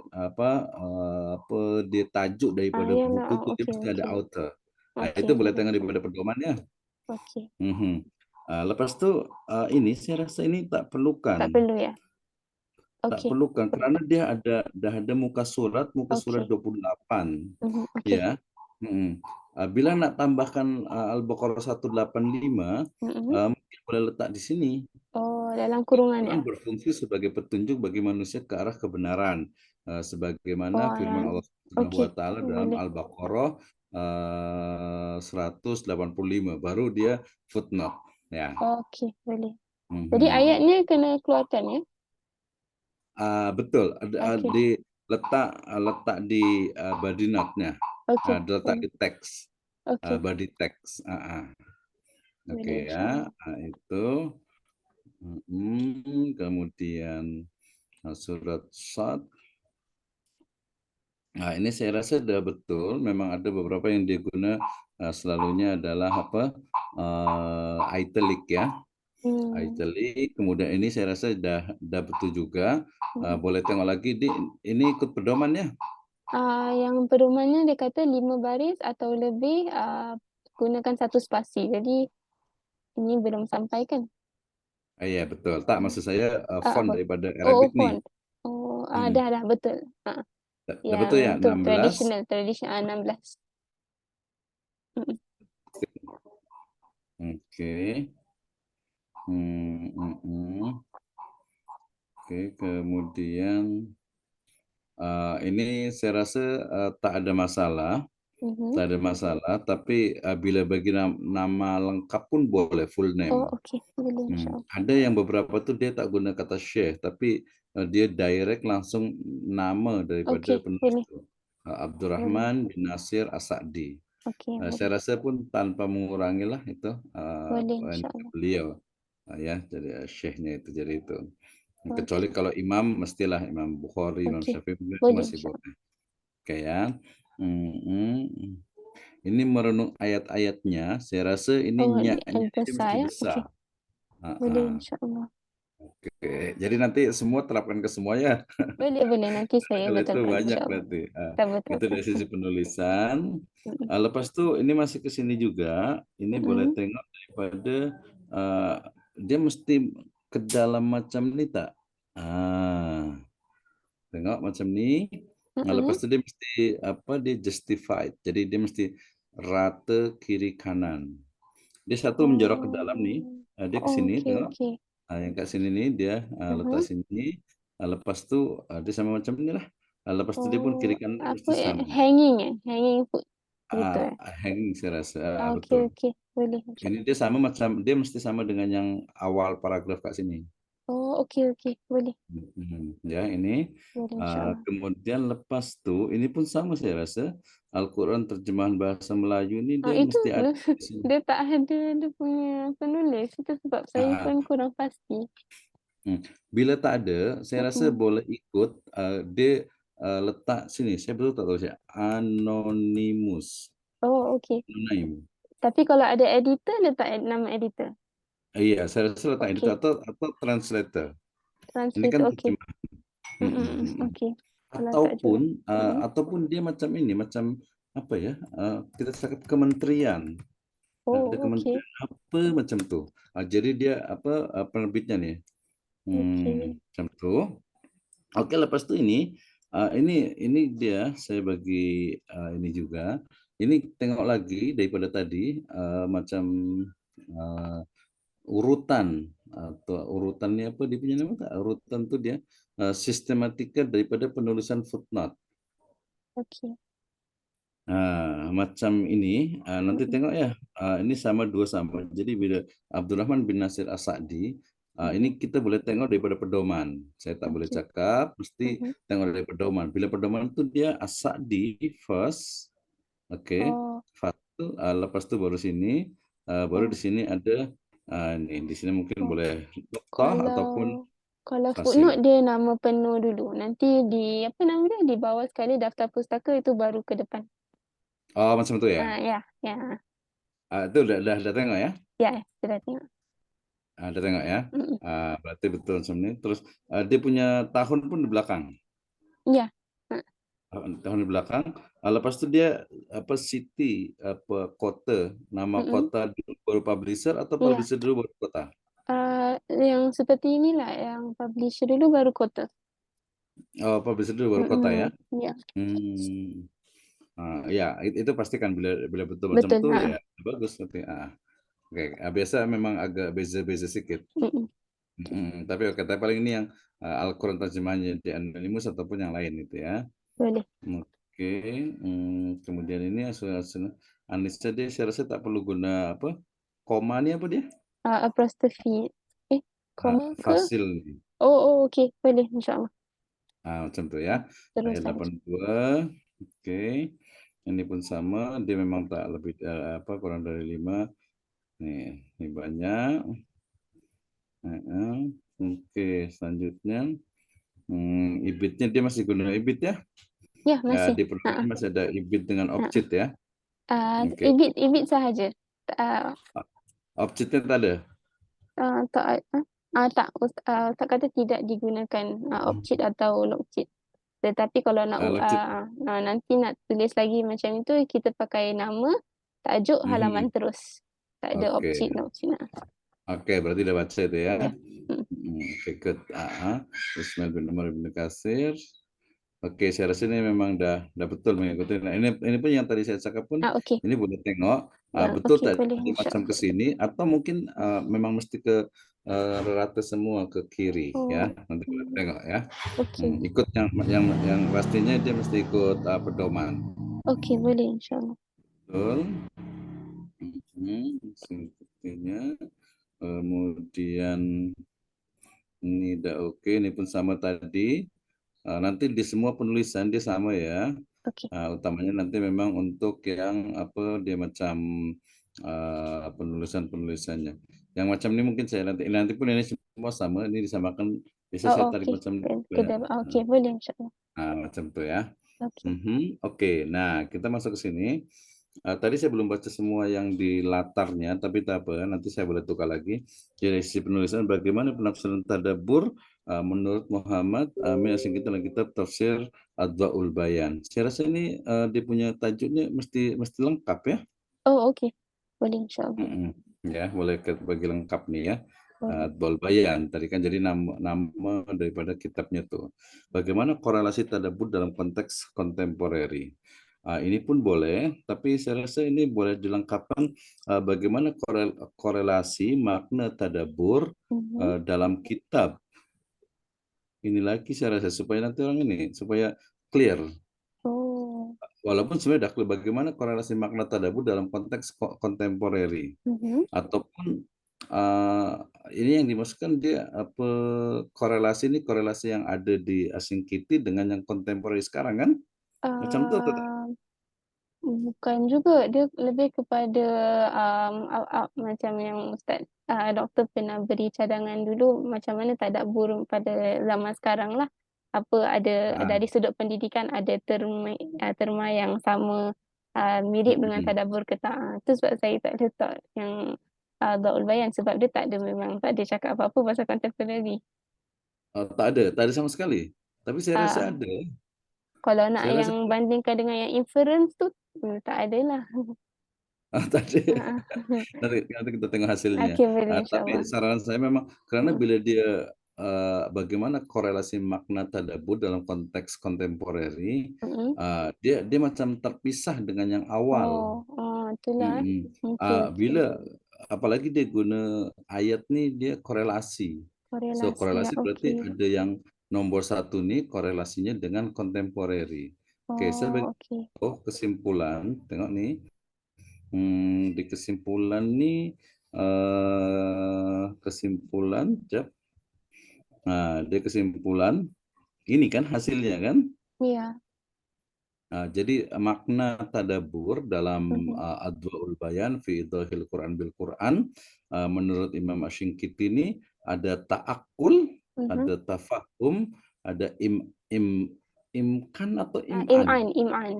dia tajuk daripada Iyalah. buku tu dia Okey, mesti ada okey. author. Itu Okey, boleh boleh. tengok daripada pedomannya. Okey. Mhm. Lepas tu, ini saya rasa ini tak Tak perlukan. perlu ya? Tak Okey. perlukan kerana dia dah ada muka surat Okey. 28, Mhm, okey. ya. Mhm. Bila nak tambahkan, Al-Baqarah 185, Mhm. mungkin boleh letak di sini. Oh, dalam kurungan ya? Al-Quran berfungsi sebagai petunjuk bagi manusia ke arah kebenaran, sebagaimana Oh, firman yang Allah Subhanahu wa okey, taala dalam boleh. Al-Baqarah, 185, baru dia footnote, ya. Okey, boleh. Jadi Mhm. ayatnya kena keluarkan ya? Betul, Okey. letak di, body note-nya, Okey, diletak boleh. di teks, Okey, body text, heeh. Oke boleh ya, insyaallah. itu, kemudian, surat Shad. Ini saya rasa sudah betul, memang ada beberapa yang dia guna, selalunya adalah apa, italic ya, Hmm. italic, kemudian ini saya rasa dah betul juga, Mhm. boleh tengok lagi ini ikut pedoman ya? Yang pedomannya dia kata 5 baris atau lebih, gunakan 1 spasi. Jadi ini belum sampai kan? Iya betul, tak Hmm. maksud saya, font Apa? daripada Oh, Arabic nih, font. Oh, mhm, dah betul. Heeh. dah Yang betul ya betul 16? tradisional, 16. Mhm. Oke, mhm, oke, kemudian, ini saya rasa, tak ada masalah. Mhm. Tak ada masalah, tapi, bila bagi nama lengkap pun boleh, full Oh, name. okey, boleh insyaallah. Ada yang beberapa tuh dia tak guna kata syekh, tapi, dia direct langsung nama daripada Okey, penulis boleh. itu, Boleh. Abdurrahman bin Nasir As-Sa'di. Okey, boleh. Saya rasa pun tanpa mengurangilah itu, Boleh ini insyaallah. beliau, ya, jadi, syekhnya itu, jadi itu. Kecuali Okey. kalau imam, mestilah Imam Bukhari, Imam Okey. Syafi'i itu Boleh masih insyaallah. boleh. Oke ya, mhm. Ini merenung ayat-ayatnya, saya rasa ini Oh, di nya-nya ini besar mesti ya? Okey. besar. Boleh Heeh. insyaallah. Oke, jadi nanti semua terapkan ke semuanya. Boleh, nanti saya Kalau itu betulkan banyak insyaallah. nanti. Kita Itu betulkan. dari sisi penulisan. Mhm. Lepas itu ini masih ke sini juga, ini boleh Mhm. tengok daripada, eee, dia mesti ke dalam macam ni tak? Ah, tengok macam ni, lepas Mhm. itu dia mesti apa, dia justified. Jadi dia mesti rata kiri kanan. Dia satu menjorok ke dalam nih, Oh. dia ke Oh, sini okey, tengok, okey. yang kat sini nih dia, letak Mhm. sini, lepas tu, dia sama macam inilah, lepas tu dia pun Oh, kiri kanan dia apa mesti ya, sama. hanging ya? Hanging food, gitu Ah, ya? hanging saya rasa, Okey, betul. okey. Boleh Ini insyaallah. dia sama macam dia mesti sama dengan yang awal paragraf kat sini. Oh, okey, okey. Boleh. Ya ini, Boleh insyaallah. kemudian lepas tu ini pun sama saya rasa, Al-Quran terjemahan bahasa Melayu ini dia Itu mesti ada di sini. dia tak ada dia punya penulis, itu sebab saya Heeh. pun kurang pasti. Bila tak ada, saya rasa Mhm. boleh ikut, dia, letak sini, saya betul tak tahu saya, anonymous, Oh, okey. anonim. Tapi kalau ada editor, letak nama editor? Iya, saya rasa letak itu Okey. atau translator. Ini kan Translator, okey. terjemah. Okey. Kalau tak Ataupun, juga. Mhm. dia macam ini, macam apa ya, kita cakap kementerian. Ada Oh, okey. kementerian apa macam tu. Jadi dia apa, penerbitnya nih. Okey. Macam tu. Oke, lepas itu ini dia saya bagi, ini juga. Ini tengok lagi daripada tadi, macam, eee, urutan atau urutannya apa dia punya nama tak? Urutan tuh dia, sistematika daripada penulisan footnote. Okey. Macam ini, nanti Mhm. tengok ya, ini sama 2 sama. Jadi bila Abdurrahman bin Nasir As-Sa'di, Mhm. ini kita boleh tengok daripada pedoman. Saya tak boleh Okey. cakap, mesti Mhm. tengok dari pedoman. Bila pedoman itu dia As-Sa'di first, oke. Oh, Lepas itu baru sini, baru di oh, sini ada, ini di sini mungkin oh. boleh nuqtah Kalau ataupun kalau fasil. footnote dia nama penuh dulu, nanti di apa nama dia, di bawah sekali daftar pustaka itu baru ke depan. Oh, macam itu ya? Ya, ya. Itu dah tengok ya? Ya, sudah tengok. Udah tengok ya? Mhm. Berarti betul macam ini. Terus, dia punya tahun pun di belakang, Iya. Heeh. tahun di belakang, lepas itu dia apa, city, apa, kota, nama Mhm. kota dulu baru publisher atau Iya, publisher dulu baru kota? yang seperti inilah, yang publisher dulu baru Kotak. Oh, publisher dulu baru kota ya? Iya, Hmm. Ya, itu pastikan bila bila betul macam betul, itu heeh, ya bagus nanti. Oke. Biasa memang agak beza-beza sedikit. mhm, Tapi oke, tapi paling ini yang Al-Quran terjemahannya di Anonymous ataupun yang lain itu ya. boleh. Oke, kemudian ini asal Anissa dia saya rasa tak perlu guna apa? Koma ini apa dia? Apostrophe, koma ke? Fasil nih. Oh, okey, boleh insyaallah. Macam tu ya. Terus Ayat saja. 82. Oke. Ini pun sama, dia memang tak lebih apa kurang dari 5. Nih, ini banyak. Oke, selanjutnya ibitnya dia masih guna ibit ya. Ya, masih, Di programnya masih ada ibit dengan heeh. objek ya. Oke. Ibit sahaja. Ah, Objeknya tak ada. tak tak kata tidak digunakan, objek atau logik. Tetapi kalau nak Objek. nanti nak tulis lagi macam itu, kita pakai nama, tajuk, halaman Mhm. terus. Tak ada Oke. objek. Oke, berarti udah baca itu ya. Ya, mhm. Oke, good. Ismail bin Umar bin Katsir. Oke, saya rasa ini memang udah betul mengikuti. Nah, ini pun yang tadi saya cakap pun Okey. ini boleh tengok betul Okey, boleh tadi macam ke insyaallah. sini atau mungkin memang mesti ke rata semua ke kiri ya. Oh, Nanti boleh tengok ya. okey. Ikut yang pastinya dia mesti ikut pedoman. Okey, boleh insyaallah. Betul. Sepertinya. Kemudian ini udah oke, ini pun sama tadi. Nanti di semua penulisan dia sama ya. Okey. Utamanya nanti memang untuk yang apa dia macam penulisannya. Yang macam ini mungkin saya nanti pun ini semua sama, ini disamakan. Biasa Oh, saya tarik okey. macam banyak. Kedap okey, boleh insyaallah. Macam itu ya. Okey. Oke, nah kita masuk ke sini. Tadi saya belum baca semua yang di latarnya, tapi tak apa, nanti saya boleh tukar lagi. Jadi sisi penulisan, bagaimana penafsiran tadabbur menurut Muhammad Amin asing kita dalam kitab tafsir Adwaul Bayan. Saya rasa ini dia punya tajuknya mesti lengkap ya. Oh, okey. Boleh insyaallah. Mm-mm. Ya, boleh bagi lengkap nih ya. Boleh. Adwaul Bayan, tadi kan jadi nama daripada kitabnya tuh. Bagaimana korelasi tadabbur dalam konteks kontemporeri? Ini pun boleh, tapi saya rasa ini boleh dilengkapkan bagaimana korelasi makna tadabbur Mhm. dalam kitab. Ini lagi saya rasa supaya nanti orang ini supaya clear. Oh. Walaupun sebenarnya dah clear bagaimana korelasi makna tadabbur dalam konteks kontemporeri. Mhm. Ataupun ini yang dimaksudkan dia apa korelasi ini korelasi yang ada di asing Kiti dengan yang kontemporer sekarang kan? Macam tu atau tak? Ah, bukan juga, dia lebih kepada, macam yang Ustaz, doktor pernah beri cadangan dulu, macam mana tadabbur pada zaman sekarang lah. Apa ada Ah, dari sudut pendidikan ada terma yang sama, mirip dengan mm-mm. tadabbur ke tak. Tu sebab saya tak letak yang, Adwaul Bayan sebab dia memang tak ada cakap apa-apa pasal contemporary. Tak ada sama sekali. Tapi saya rasa Ah, ada. kalau nak Saya rasa yang bandingkan dengan yang inference tu, tak ada lah. tak ada. Heeh. Nanti kita tengok hasilnya. Okey, boleh Tapi insyaallah. saran saya memang karena Mhm, bila dia bagaimana korelasi makna tadabbur dalam konteks kontemporeri, mhm. dia macam terpisah dengan yang awal. Oh, itulah Okey, okey. Bila apalagi dia guna ayat nih dia korelasi. So Korelasi ya, korelasi berarti okey. ada yang nomor satu nih korelasinya dengan kontemporeri. Oke, saya bagi Oh, okey. kesimpulan, tengok nih. Di kesimpulan nih, kesimpulan, dia kesimpulan, ini kan hasilnya kan. Iya, Jadi makna tadabbur dalam mhm, Adwaul Bayan fi Idhahil Quran bil Quran menurut Imam Asy-Syinkiti ini ada ta'akkul, mhm. ada tafahum, ada imkan atau im'an. Im'an.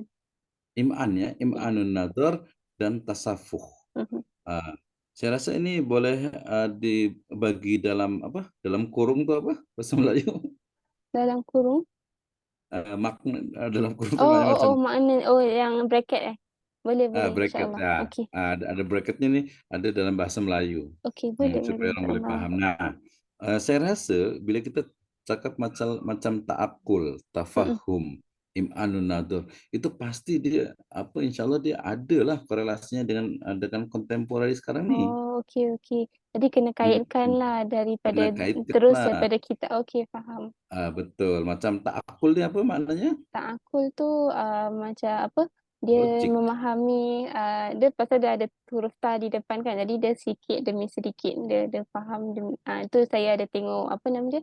Im'an ya, Ya, im'anun nadhar dan tasafuh. mhm. Ah, saya rasa ini boleh dibagi dalam apa? Dalam kurung tuh apa? Bahasa Melayu. Dalam kurung? Makna dalam kurung tuh maknanya macam Makna yang bracket, eh? Boleh boleh, Bracket insya-Allah. ya, Okey. ada bracketnya nih, ada dalam bahasa Melayu, Okey, boleh boleh, supaya orang boleh insya-Allah. paham. Nah, saya rasa bila kita cakap macam ta'akul, Mhm. tafahum, im'anun nadhr, itu pasti dia apa, insyaallah dia adalah korelasinya dengan kontemporari sekarang ni. Oh, okey okey. Jadi kena Mhm, kaitkanlah kena terus kaitkanlah. daripada kita. Okey, faham. Betul, macam ta'akul ni apa maknanya? Ta'akul tu, macam apa, dia Logik. memahami, dia pasal dia ada huruf ta di depan kan, jadi dia sikit demi sedikit dia faham tu saya ada tengok apa nama dia,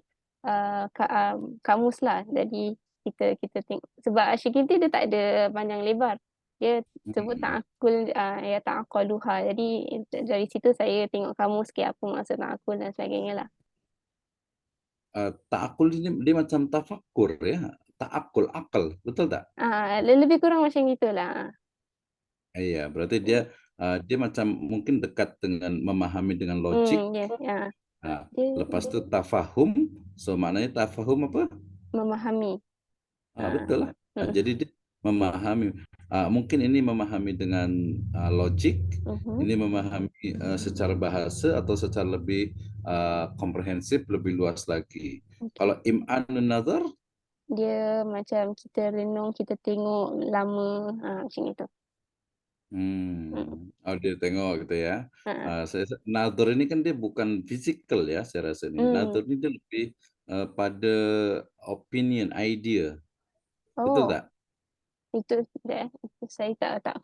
kamuslah. Jadi kita kita sebab Asyikinti dia tak ada panjang lebar. Dia sebut Mhm. ta'akul, ya ta'aqaluha. Jadi dari situ saya tengok kamus sikit apa maksud ta'akul dan sebagainya lah. Ta'akul ini dia macam tafakkur ya, ta'akul, akal, betul tak? Lebih kurang macam gitulah. Iya, berarti dia macam mungkin dekat dengan memahami dengan logik. Yes, dia Lepas dia tu tafahum, so maknanya tafahum apa? memahami. Betul Ah, lah. mhm, Jadi dia memahami, mungkin ini memahami dengan, logik, mhm, ini memahami, secara bahasa atau secara lebih, komprehensif, lebih luas lagi. okey. Kalau im'anun nazar. Dia macam kita renung, kita tengok lama, macam itu. Mhm, Oh dia tengok gitu ya. heeh. Saya rasa nador ini kan dia bukan fizikal ya saya rasa ni. Mmm, Nador ini dia lebih, pada opinion, idea, betul oh, tak? itu itu saya tak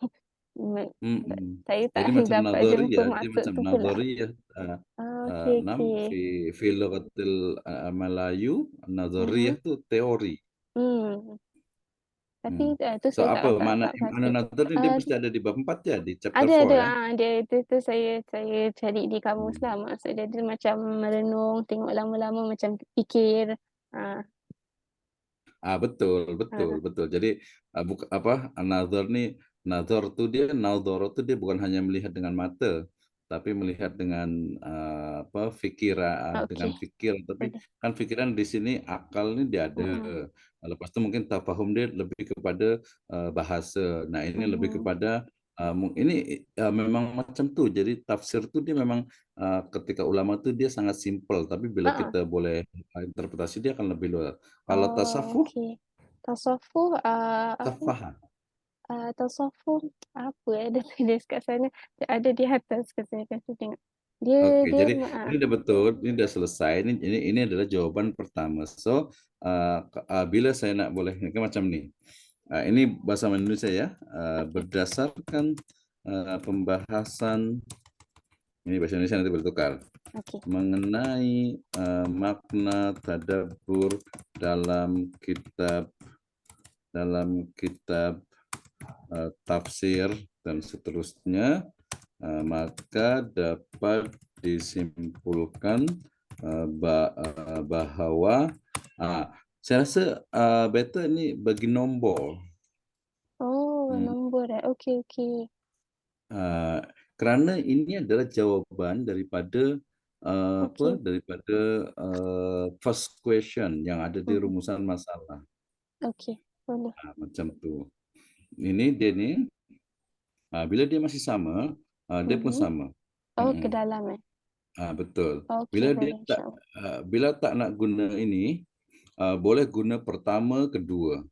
me Mhm. saya tak Jadi macam dapat jumpa nadoriyah, dia maksud macam tu pula. nadoriyah, Okey nam okey. fi lughatil, Melayu, Mhm, nadoriyah tu teori. mmm, tapi, Hmm. tu So saya tak apa tak makna tak pasti. im'anun nador ni dia Eee, mesti ada di bab 4 ya, di chapter ada 4 ya? dia itu saya cari di Hmm. kamuslah, maksud dia macam merenung, tengok lama-lama macam fikir, ah, Betul betul heeh. betul. Jadi, apa, nazar tuh dia nadhara tuh dia bukan hanya melihat dengan mata, tapi melihat dengan, apa, dengan Okey, fikir, tapi boleh. kan pikiran di sini akal nih dia ada. Mhm, Lepas itu mungkin tafahum dia lebih kepada, bahasa. Nah, ini lebih mhm. kepada, ini, memang macam tuh. Jadi tafsir tuh dia memang, ketika ulama tuh dia sangat simpel, tapi bila Heeh. kita boleh, interpretasi dia akan lebih luas. Kalau Oh, tasawuf. okey. Tasawuf, apa, Tafahah. tasawuf apa dia tulis kat sana, ada di atas saya kasi tengok. Dia Oke, dia jadi ma ini udah betul, ini udah selesai, ini adalah jawaban pertama. So, bila saya nak boleh ini kan macam nih, ini bahasa Indonesia ya, okey berdasarkan, pembahasan ini bahasa Indonesia nanti bertukar, okey. mengenai, makna tadabbur dalam kitab tafsir dan seterusnya, maka dapat disimpulkan, bahwa, saya rasa, better ini bagi nombor, Oh, mmm, nombor okey okey. eee, kerana ini adalah jawaban daripada, Okey, first question yang ada di mhm, rumusan masalah, okey, boleh. macam tu. Ini dia ni, bila dia masih sama, dia pun Mhm. sama. Oh, ke Mhm. dalam Betul. Okey, boleh insya-Allah. Bila tak nak guna ini, boleh guna pertama, kedua.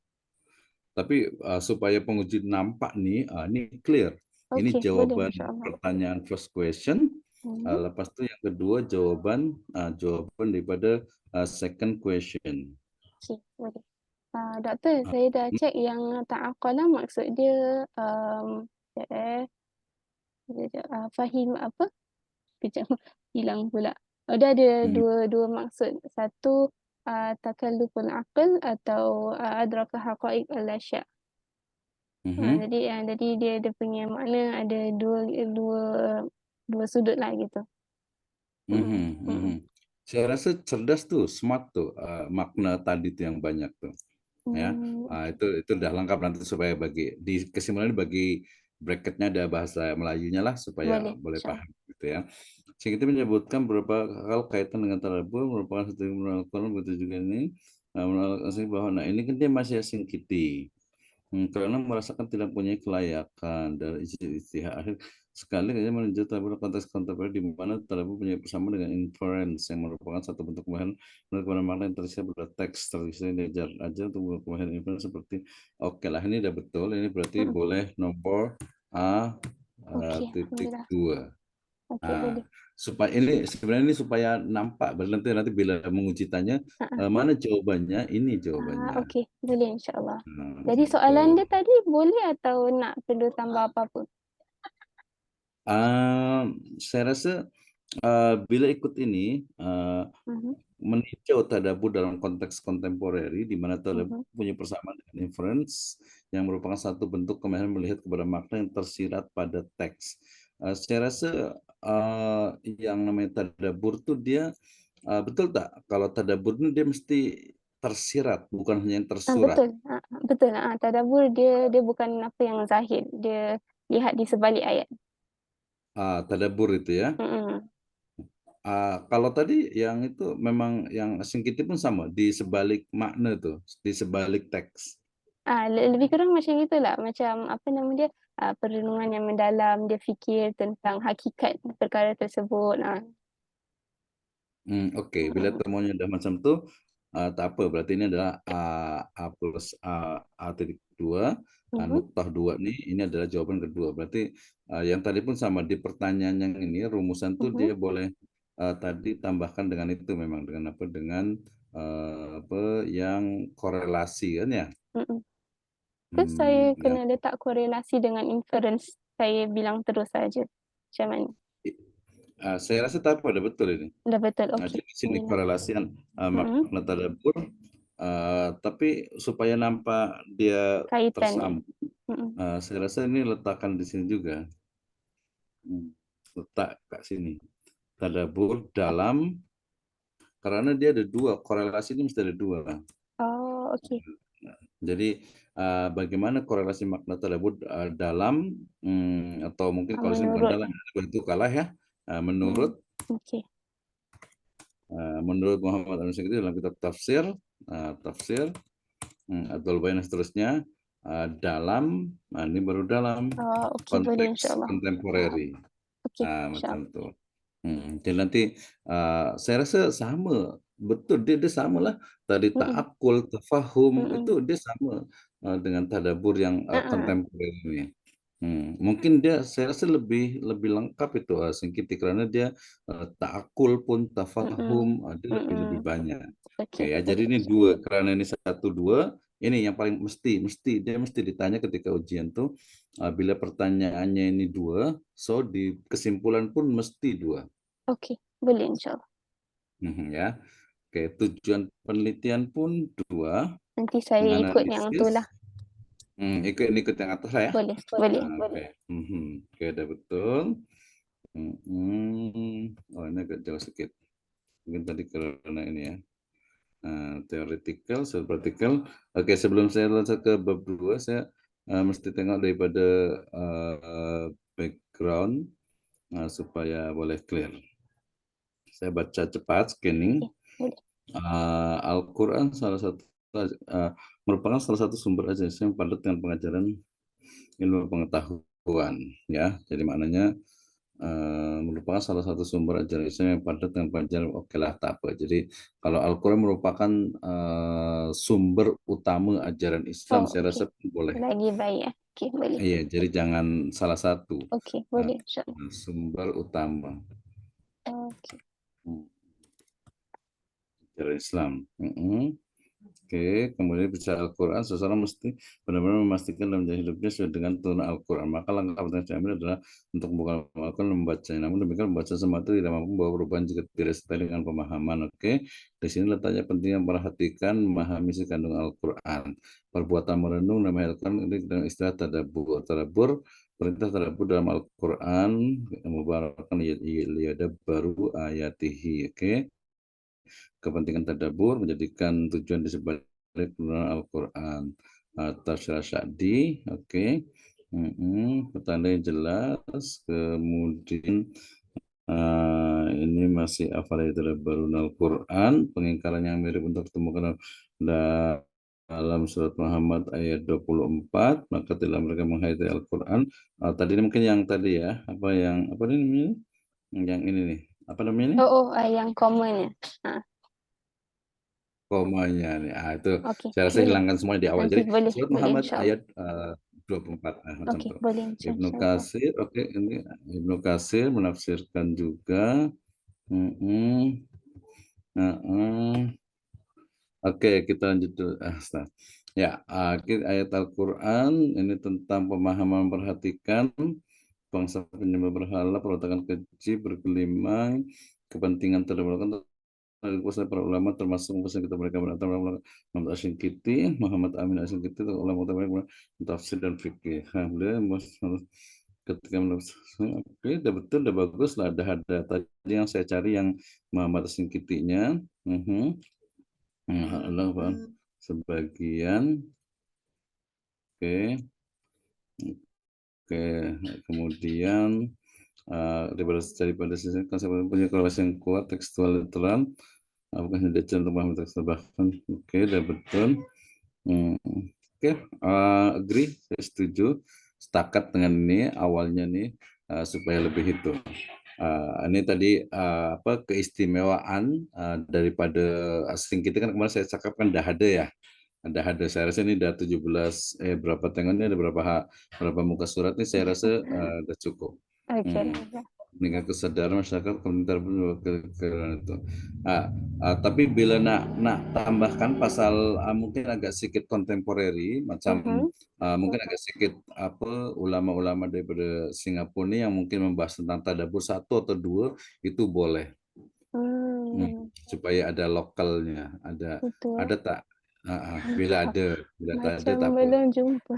Tapi, supaya penguji nampak ni, ni clear. Ini Okey, boleh jawaban insya-Allah. pertanyaan first question, Mhm, lepas tu yang kedua jawaban daripada, second question. okey, boleh. Doktor, Ah, saya dah mhm, cek yang ta'aqala maksud dia, sekejap sekejap, fahim apa? Kejap, hilang pula. Oh, dia ada mhm, dua dua maksud. Satu, takalluful aql atau, adraka haqa'iq al-asya'. mhm, Jadi dia punya makna ada dua dua sudut lah gitu. Mhm mhm, mhm. mhm. Saya rasa cerdas tuh, smart tuh, makna tadi tuh yang banyak tuh. Ya, Okey. itu udah lengkap nanti supaya di kesimpulannya bagi bracketnya ada bahasa Melayunya lah supaya Boleh, boleh insyaallah. paham gitu ya. Singkatnya menyebutkan beberapa hal kaitan dengan tadabbur merupakan satu yang betul juga ini, menurut asing bahwa nah ini kan dia masih singkiti. Karena merasakan tidak punya kelayakan dan istihad akhir sekali hanya meninjau tabel konteks kontemporer di mana terdapat punya persamaan dengan inference yang merupakan satu bentuk kemahiran menurut kepada makna yang tersirat pada teks tersirat diajar aja untuk kemahiran inference seperti oke lah ini udah betul ini berarti Mhm. boleh nomor A Okey, titik alhamdulillah. 2. Okey, Nah, boleh. supaya ini sebenarnya ini supaya nampak berarti nanti nanti bila menguji tanya Heeh. mana jawabannya ini jawabannya. Okey, boleh insya-Allah. Jadi Gitu. soalan dia tadi boleh atau nak perlu tambah apa-apa? Saya rasa, bila ikut ini, Mhm, meninjau tadabbur dalam konteks kontemporeri, di mana tadabbur mhm. punya persamaan dengan inference, yang merupakan satu bentuk kemahiran melihat kepada makna yang tersirat pada teks. Saya rasa, yang namanya tadabbur tuh dia, betul tak kalau tadabbur ini dia mesti tersirat, bukan hanya yang tersurat? Betul, betul, tadabbur dia bukan apa yang zahir, dia lihat di sebalik ayat. Tadabbur itu ya? Mhm. Kalau tadi yang itu memang yang singkiti pun sama, di sebalik makna tuh, di sebalik teks. Lebih kurang macam itulah, macam apa nama dia, perenungan yang mendalam, dia fikir tentang hakikat perkara tersebut, Oke, bila mhm, temuannya udah macam tuh, tak apa, berarti ini adalah A plus A titik 2, mhm, nuktah 2 nih, ini adalah jawaban kedua. Berarti, yang tadi pun sama, di pertanyaan yang ini rumusan tuh mhm, dia boleh, tadi tambahkan dengan itu memang, dengan apa, dengan, apa, yang korelasi kan ya? mhm. Terus saya Yang kena letak korelasi dengan inference, saya bilang terus saja, macam mana? Saya rasa tak apa, udah betul ini. Dah betul, Nah, okey, jadi sini alhamdulillah. korelasian, Mhm, makna tadabbur, tapi supaya nampak dia kaitannya, tersambung, mhm. saya rasa ini letakkan di sini juga, letak Kak sini, tadabbur dalam karena dia ada 2 korelasi ini mesti ada 2. Oh, okey, Jadi, bagaimana korelasi makna tadabbur, dalam, atau mungkin kalau sini bukan menurut, dalam, itu kalah ya, mhm, menurut okey, menurut Muhammad Al-Masyriqi dalam kitab tafsir, tafsir, Ahdul Bayan dan seterusnya, dalam, ini baru dalam okey, boleh konteks insya-Allah. kontemporeri, Okey, macam insya-Allah, tuh. Jadi nanti, saya rasa sama, betul dia samalah, tadi mhm, ta'akkul, tafahum, mhm, itu dia sama, dengan tadabbur yang, heeh, kontemporer ini. Mungkin dia saya rasa lebih lebih lengkap itu, Singkiti karena dia, ta'akkul pun, mhm, tafahum, dia lebih lebih mhm, banyak. Oke okey, ya, jadi boleh ini insya-Allah. 2 karena ini satu 2 ini yang paling mesti mesti dia mesti ditanya ketika ujian tuh, bila pertanyaannya ini 2 so di kesimpulan pun mesti 2. Okey, boleh insya-Allah. Ya. Oke, tujuan penelitian pun 2 Nanti saya ikut yang tu menganalisis, lah. ikut yang atas lah ya. Boleh, boleh. Oke, oke udah betul, oh ini agak jauh sedikit, mungkin tadi karena ini ya, theoretical, so practical. Oke, sebelum saya lanjut ke bab 2 saya, mesti tengok daripada, background, supaya boleh clear. Saya baca cepat scanning. Okey, boleh. Al-Quran merupakan salah satu sumber ajaran yang padat dengan pengajaran ilmu pengetahuan, ya. Jadi maknanya, merupakan salah satu sumber ajaran Islam yang padat dengan pengajaran okelah tak apa. Jadi kalau Al-Quran merupakan, sumber utama ajaran Islam, Oh, saya okey. rasa boleh. Lagi baik ya. Okey, boleh. Iya, jadi jangan salah satu, Okey, eee, boleh insya-Allah. sumber utama, Okey. mmm, ajaran Islam, Oke, kemudian bicara Al-Quran, seseorang mesti benar-benar memastikan dalam jalan hidupnya sesuai dengan tuntunan Al-Quran. Maka langkah pertama yang diambil adalah untuk membuka Al-Quran dan membacanya. Namun demikian membaca semata tidak mampu membawa perubahan jika tidak disertai dengan pemahaman. Oke, di sini letaknya penting yang memperhatikan memahami isi kandung Al-Quran. Perbuatan merenung dan Al-Quran ini dengan istilah tadabbur. Tadabbur perintah tadabbur dalam Al-Quran mubarakan liyadabbaru ayatihi. Oke. Kepentingan tadabbur menjadikan tujuan di sebalik penurunan Al-Quran. Tafsir Sa'di, oke. Petanda yang jelas, kemudian ini masih afala yatadabbaruna Al-Quran, pengingkaran yang mirip untuk ditemukan dalam surat Muhammad ayat 24, maka telah mereka menghayati Al-Quran. Tadi ini mungkin yang tadi ya, apa ini namanya? Yang ini nih, apa namanya nih? Oh, oh, yang common ya. Ah, Komanya nih. Itu oke, saya rasa boleh. hilangkan semua di awal. Nanti Jadi boleh, surat boleh Muhammad insyaAllah. ayat 24, macam Oke, tuh. boleh Ibnu insyaAllah. Katsir, oke, ini Ibnu Katsir menafsirkan juga. Mm-mm. Heeh. Oke, kita lanjut dulu. Ya, ayat Al-Quran ini tentang pemahaman memperhatikan bangsa penyembah berhala, perbuatan keji, bergelimang, kepentingan terhadap kuasa para ulama termasuk kuasa kita mereka berantem Muhammad Asy'ingkiti, Muhammad Amin Asy'ingkiti, ulama mereka tafsir dan fikih. Alhamdulillah, ketika oke, udah betul, udah bagus lah. Ada tadi yang saya cari yang Muhammad Asy'ingkitinya. Mhm. Allah Pak. Sebagian, oke, oke. Kemudian daripada sisi konsep punya korelasi yang kuat tekstual literal, apakah ini untuk memahami tekstual bahkan, oke, udah betul. Oke, agree, saya setuju, sepakat dengan ini awalnya nih, supaya lebih itu. Ini tadi apa keistimewaan daripada asing kita kan kemarin saya cakapkan dah ada ya. Ada, saya rasa ini udah 17, berapa tengoknya ada berapa muka surat nih saya rasa udah cukup. Oke, Hmm. Alhamdulillah. Dengan kesadaran masyarakat komentar ke itu. Tapi bila nak tambahkan pasal mungkin agak sedikit kontemporeri, macam Mhm. mungkin agak sedikit apa ulama-ulama daripada Singapura ini yang mungkin membahas tentang tadabbur satu atau dua itu boleh. Hmm, Supaya ada lokalnya, itu ada tak? Bila tak ada macam tak apa. belum jumpa.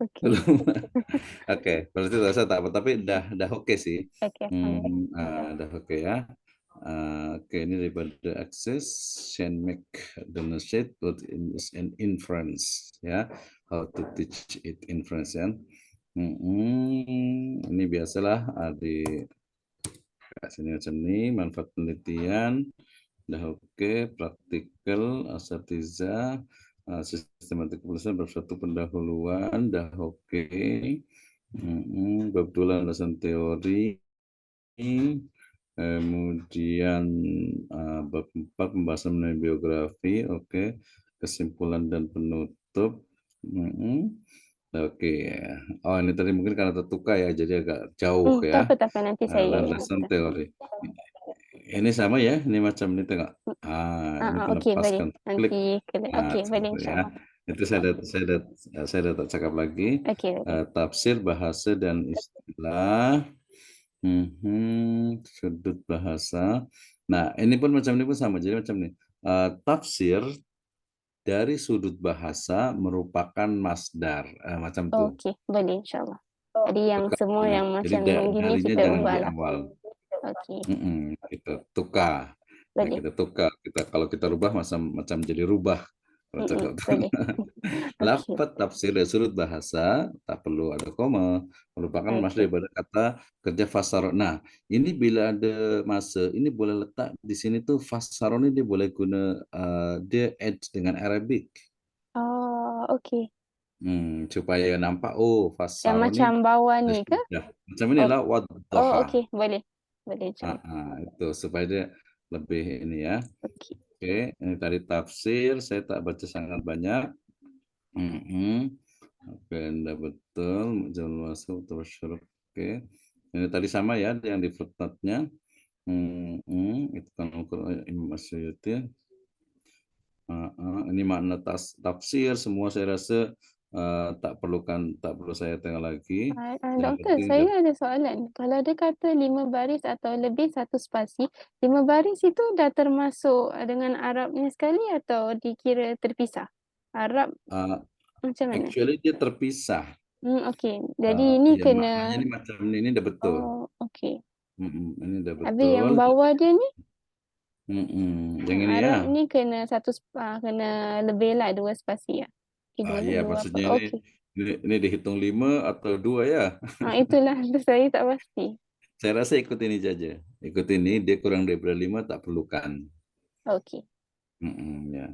Oke, Belum. Oke, berarti rasa tak apa, tapi dah oke sih. oke, Alhamdulillah. Dah oke ya. Oke, ini daripada access, Shane make demonstrate what is an inference ya, how to teach it inference ya. Ini biasalah di sini macam ini manfaat penelitian. Dah oke, praktikal, asatiza, sistematik penulisan bersatu pendahuluan, dah oke. Bab dua landasan teori, kemudian bab 4 pembahasan mengenai biografi, oke. Kesimpulan dan penutup. Oke. Oh, ini tadi mungkin karena tertukar ya, jadi agak jauh Tak ya. apa, tak apa. Nanti saya Landasan hantar. teori. Ini sama ya, ini macam ini tengok. Ini Okey, boleh. penepaskan Nanti klik. okey, boleh Seperti ya. insyaAllah. Itu saya tak cakap lagi. Okey, okey. Tafsir bahasa dan istilah. Sudut bahasa. Nah, ini pun macam ini pun sama. Jadi macam ini. Tafsir dari sudut bahasa merupakan masdar. Macam tuh. Okey, boleh insyaAllah. Jadi yang Tukar. semua yang Jadi macam gini darinya kita jangan di ubahlah. awal. Okey, Kita tukar. Ya, boleh. kita tukar. Kalau kita rubah macam jadi rubah. Kalau cakap tu. Boleh. Okey, Lafaz tafsir dari sudut bahasa tak perlu ada koma, merupakan mas okey. daripada kata kerja fasar. Nah, ini bila ada masa, ini boleh letak di sini tuh fasar ini dia boleh guna dia add dengan Arabic. Oh, okey. Supaya nampak oh Yang fasar ini macam bawah dia ni ke? sudah. Macam Oh, inilah oh wadduha. okey, boleh. Boleh insyaAllah. Itu supaya dia lebih ini ya. Okey. Oke, ini tadi tafsir, saya tak baca sangat banyak. Mhm. Oke, Anda betul, jalan masuk terus oke. Ini tadi sama ya yang di footnote-nya. Itu kan ukur Imam Asy'uti. Ini makna tafsir semua saya rasa tak perlu saya tengok lagi. Yang Doktor, penting saya ada soalan. Kalau dia kata 5 baris atau lebih satu spasi, 5 baris itu dah termasuk dengan Arabnya sekali atau dikira terpisah? Arab uh, macam mana? actually dia terpisah. Okey. Jadi ini Ya maknanya kena ini macam ini udah betul. okey. Ini udah Habis yang betul. bawah dia ni, Yang ini ya. Arab ni kena kena lebih lah 2 spasi ya? Okey, Iya, dua apa? maksudnya Okey. ini dihitung 5 atau 2 ya. Itulah saya tak pasti. Saya rasa ikut ini saja. Ikut ini, dia kurang daripada 5 tak perlukan. Okey. Ya.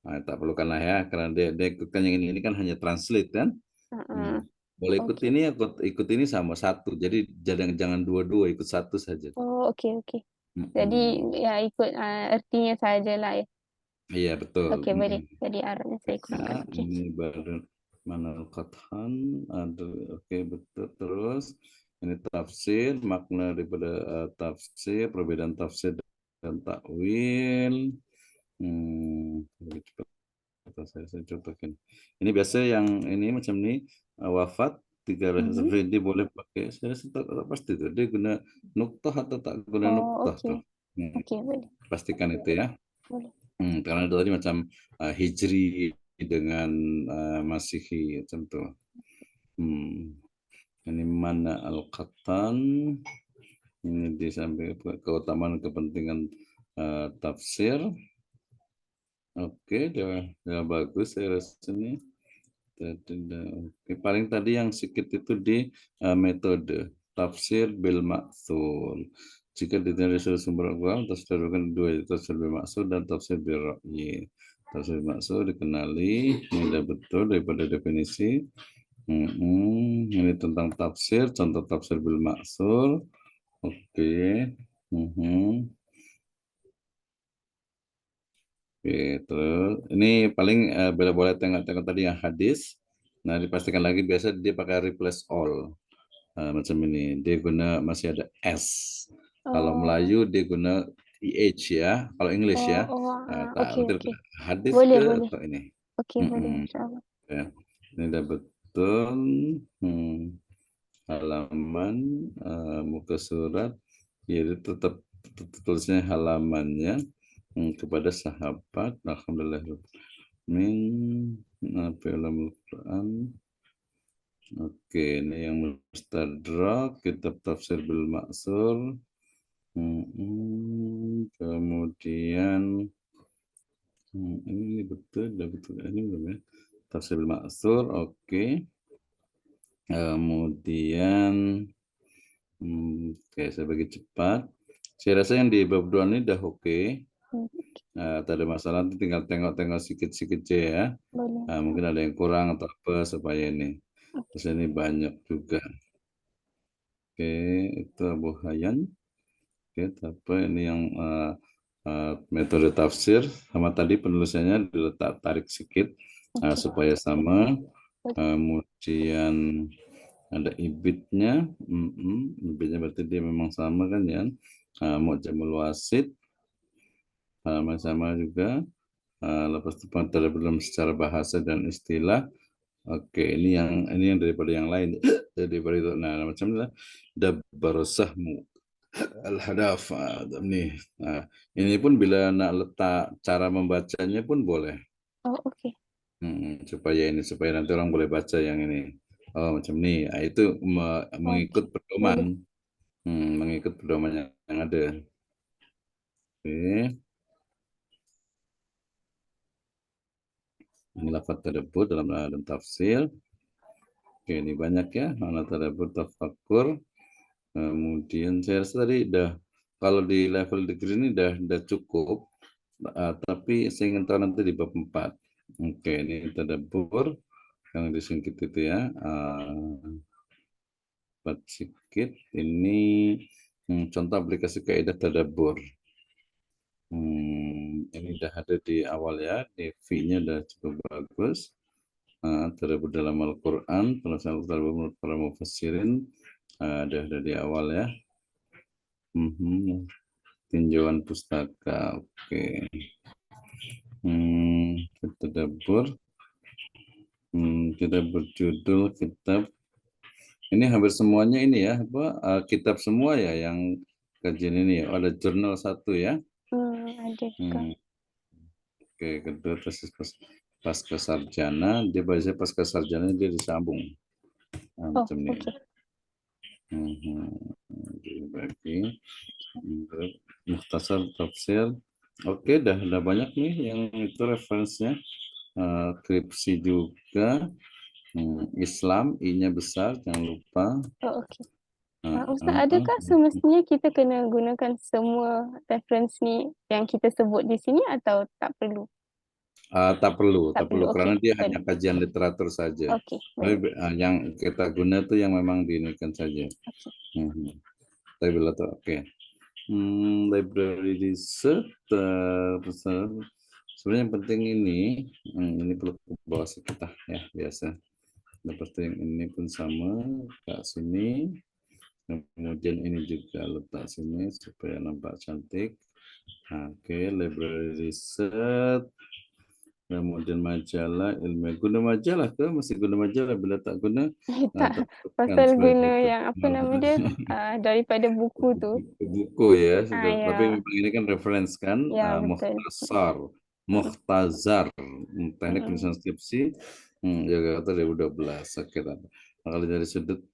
Tak perlukan lah ya, karena dia ikutkan yang ini kan hanya translate kan. Heeh. Hmm. Boleh ikut Oke. ini, ikut ini sama satu. Jadi jangan dua-dua, ikut satu saja. Oh, oke oke. Jadi Mm-mm. ya ikut artinya sajalah ya. Iya betul. Oke, boleh. Mm-mm. Jadi Arabnya saya ikutkan. Ya, Oke. ini baru mana Qathan, ada oke betul terus ini tafsir makna daripada tafsir perbedaan tafsir dan takwil. Lebih cepat atau saya contohkan. Ini biasa yang ini macam ini wafat tiga Mhm. referensi boleh pakai. Saya rasa tak pasti tuh dia guna nuktah atau tak guna Oh, nuktah oke. tuh. Hmm, Oke, boleh. pastikan itu ya. Boleh. Karena itu tadi macam Hijri dengan Masihi macam tu. Ini mana Al-Qattan ini disampaikan keutamaan kepentingan tafsir. Oke, dah bagus saya rasa ini. Oke, paling tadi yang sedikit itu di metode tafsir bil ma'thur. Jika ditanya dari sumber Al-Quran, tafsir bukan dua, tafsir bil maksud dan tafsir bil ra'yi. Tafsir bil maksud dikenali, ini sudah betul daripada definisi. Ini tentang tafsir, contoh tafsir bil maksud. Oke. Oke, terus ini paling bila boleh tengok-tengok tadi yang hadis. Nah, dipastikan lagi biasa dia pakai replace all. Macam ini, dia guna masih ada S. Kalau Oh, Melayu dia guna TH ya. Kalau English oh, ya. oh, Tak oke, betul oke. hadis Boleh, ke boleh. atau ini. Oke, boleh, Mm-mm. Masya Allah. Ya. Ini dah betul. Hmm. Halaman muka surat. Ya, dia tetap tulisnya halamannya kepada sahabat. Alhamdulillah. Min film Quran. Oke, ini yang Mustadrak, kitab tafsir bil Ma'sur. Kemudian ini betul, ini belum ya. Tafsir bil Ma'sur, oke. Kemudian oke, saya bagi cepat. Saya rasa yang di bab 2 ini udah oke. Hmm, Tak ada masalah, nanti tinggal tengok-tengok sikit-sikit aja ya. boleh, Masya Mungkin ada yang kurang atau apa supaya ini. Allah. Terus ini banyak juga. Oke, itu Abu Hayyan. Oke, apa ini yang metode tafsir sama tadi penulisannya diletak tarik sedikit Oke, supaya sama. boleh. Kemudian ada ibitnya, ibitnya berarti dia memang sama kan ya. Mu'jamul wasit sama juga. Lepas itu dalam secara bahasa dan istilah. Oke, ini yang daripada yang lain. Daripada itu, nah macam inilah Dabbarosahmu Al-Hadaf. Ini pun bila nak letak cara membacanya pun boleh. Oh, oke. Supaya nanti orang boleh baca yang ini. Oh, macam ni. Itu Oke, mengikut pedoman, boleh. mengikut pedoman yang ada. Oke. Ini lafaz tadabbur dalam tafsir. Oke, ini banyak ya. Mana tadabbur, tafakkur. Kemudian saya rasa tadi kalau di level degree ini dah cukup. Tapi saya ingin tahu nanti di bab 4. Oke, ini tadabbur yang disingkit itu ya. Sedikit ini contoh aplikasi kaidah tadabbur. Ini udah ada di awal ya, di V-nya udah cukup bagus. Tadabbur dalam Al-Quran, penjelasan tadabbur menurut para mufassirin ada di awal ya. Tinjauan pustaka, oke. Tadabbur. Kita berjudul kitab. Ini hampir semuanya ini ya, kitab semua ya yang kajian ini ya. Ada jurnal satu ya. Ada juga. Oke, kedua tesis pasca sarjana, dia baca pasca sarjana dia disambung. Oh, Macam ni. oke. Bagi mukhtasar tafsir. Oke, dah banyak nih yang itu referensinya. Kripsi juga. Islam, I-nya besar, jangan lupa. Oh, oke. Uh, Ustaz, uh, uh, adakah semestinya kita kena gunakan semua referensi yang kita sebut di sini atau tak perlu? Tak tak perlu, perlu okey, karena dia hanya boleh. kajian literatur saja. Okey, Tapi boleh. yang kita guna tuh yang memang diinikan saja. Okey. Mhm. Tapi bila tuh oke. Library research sebenarnya yang penting ini perlu ke bawah sedikit ya biasa. Seperti yang ini pun sama, ke sini. Kemudian ini juga letak sini supaya nampak cantik. Oke, library research. Kemudian majalah ilmiah. Guna majalah ke? Masih guna majalah. Bila tak guna, Tak, tetapkan pasal sebagai guna yang apa nama dia, daripada buku tu. buku ya. Tapi Ya. memang ini kan reference kan, Ya, betul. Mukhtasar, Mhm, Muhtazar, teknik mhm. penulisan skripsi, Jakarta 2012. Oke, nah, kalau dari sudut,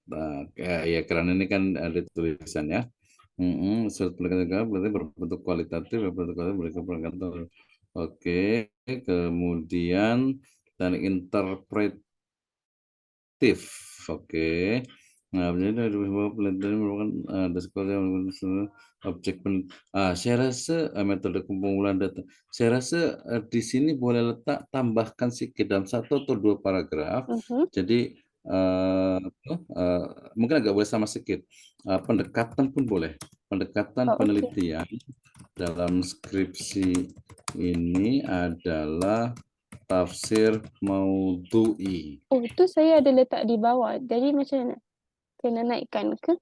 ya karena ini kan ada tulisan ya. Surat pendidikan negara berarti berbentuk kualitatif, berbentuk kualitatif mereka perangkat. Oke, kemudian teknik interpretif. Oke. Nah, jadi dari beberapa penelitian merupakan sekolah yang objek saya rasa metode pengumpulan data. Saya rasa di sini boleh letak tambahkan sedikit dalam 1 atau 2 paragraf. Mhm. Jadi mungkin agak boleh sama sedikit. Pendekatan pun boleh. Pendekatan Oh, okey. penelitian dalam skripsi ini adalah tafsir maudhu'i. Oh, tu saya ada letak di bawah. Jadi macam mana? Kena naikkan ke?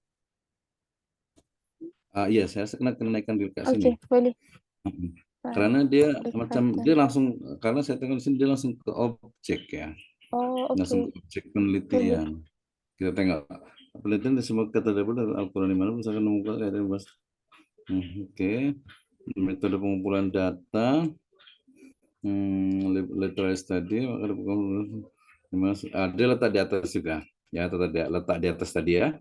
Iya, saya rasa kena naikkan dulu ke sini. Okey, boleh. Mhm. Ah, Karena dia macam pendekatan. dia langsung karena saya tengok di sini dia langsung ke objek ya, Oh, langsung okey. ke objek Boleh. penelitian. Kita tengok penelitian di semua kata dapat dalam Al-Quran di mana misalkan menemukan ayat yang bahas. Oke. Metode pengumpulan data, literacy tadi, dia letak di atas juga, ya letak di atas tadi ya,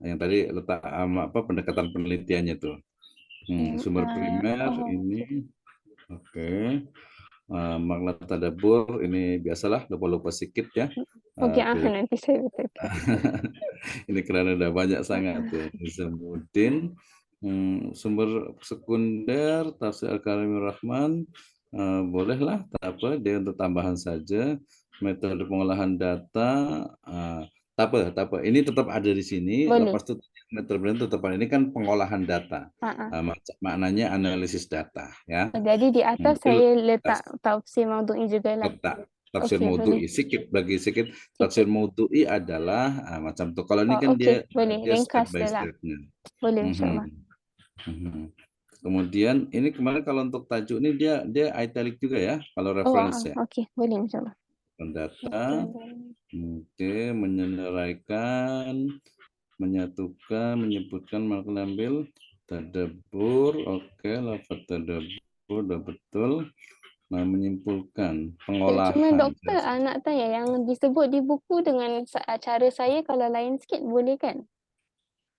yang tadi letak apa pendekatan penelitiannya tuh. Sumber primer Oh, ini, okey. oke. Makna tadabbur ini biasalah lupa-lupa sedikit ya. Okey, Biar nanti saya betulkan. ini karena udah banyak sangat tuh. Kemudian sumber sekunder tafsir Al-Karimur Rahman bolehlah tak apa dia untuk tambahan saja metode pengolahan data tak apa ini tetap ada di sini Boleh. lepas itu metode tetap ada ini kan pengolahan data. Heeh. Maknanya analisis data ya. Jadi di atas Itu saya letak tafsir maudhu'i jugalah. letak tafsir Okey, boleh. maudhu'i sedikit bagi sedikit. Tafsir Sikit. maudhu'i adalah macam tuh. Kalau ini Oh, kan okey, dia boleh. dia step Ringkas by je lah. stepnya. Boleh, Mhm, insyaAllah. mhm. Kemudian ini kemarin kalau untuk tajuk ini dia italic juga ya kalau Oh, reference ya. okey. Boleh, insyaAllah. Data, Metode. oke, menyelaraikan, menyatukan, menyebutkan makna ambil, tadabbur, oke, lafaz tadabbur, udah betul. Nah, menyimpulkan Cuma pengolahan. doktor, nak tanya yang disebut di buku dengan cara saya kalau lain sikit boleh kan?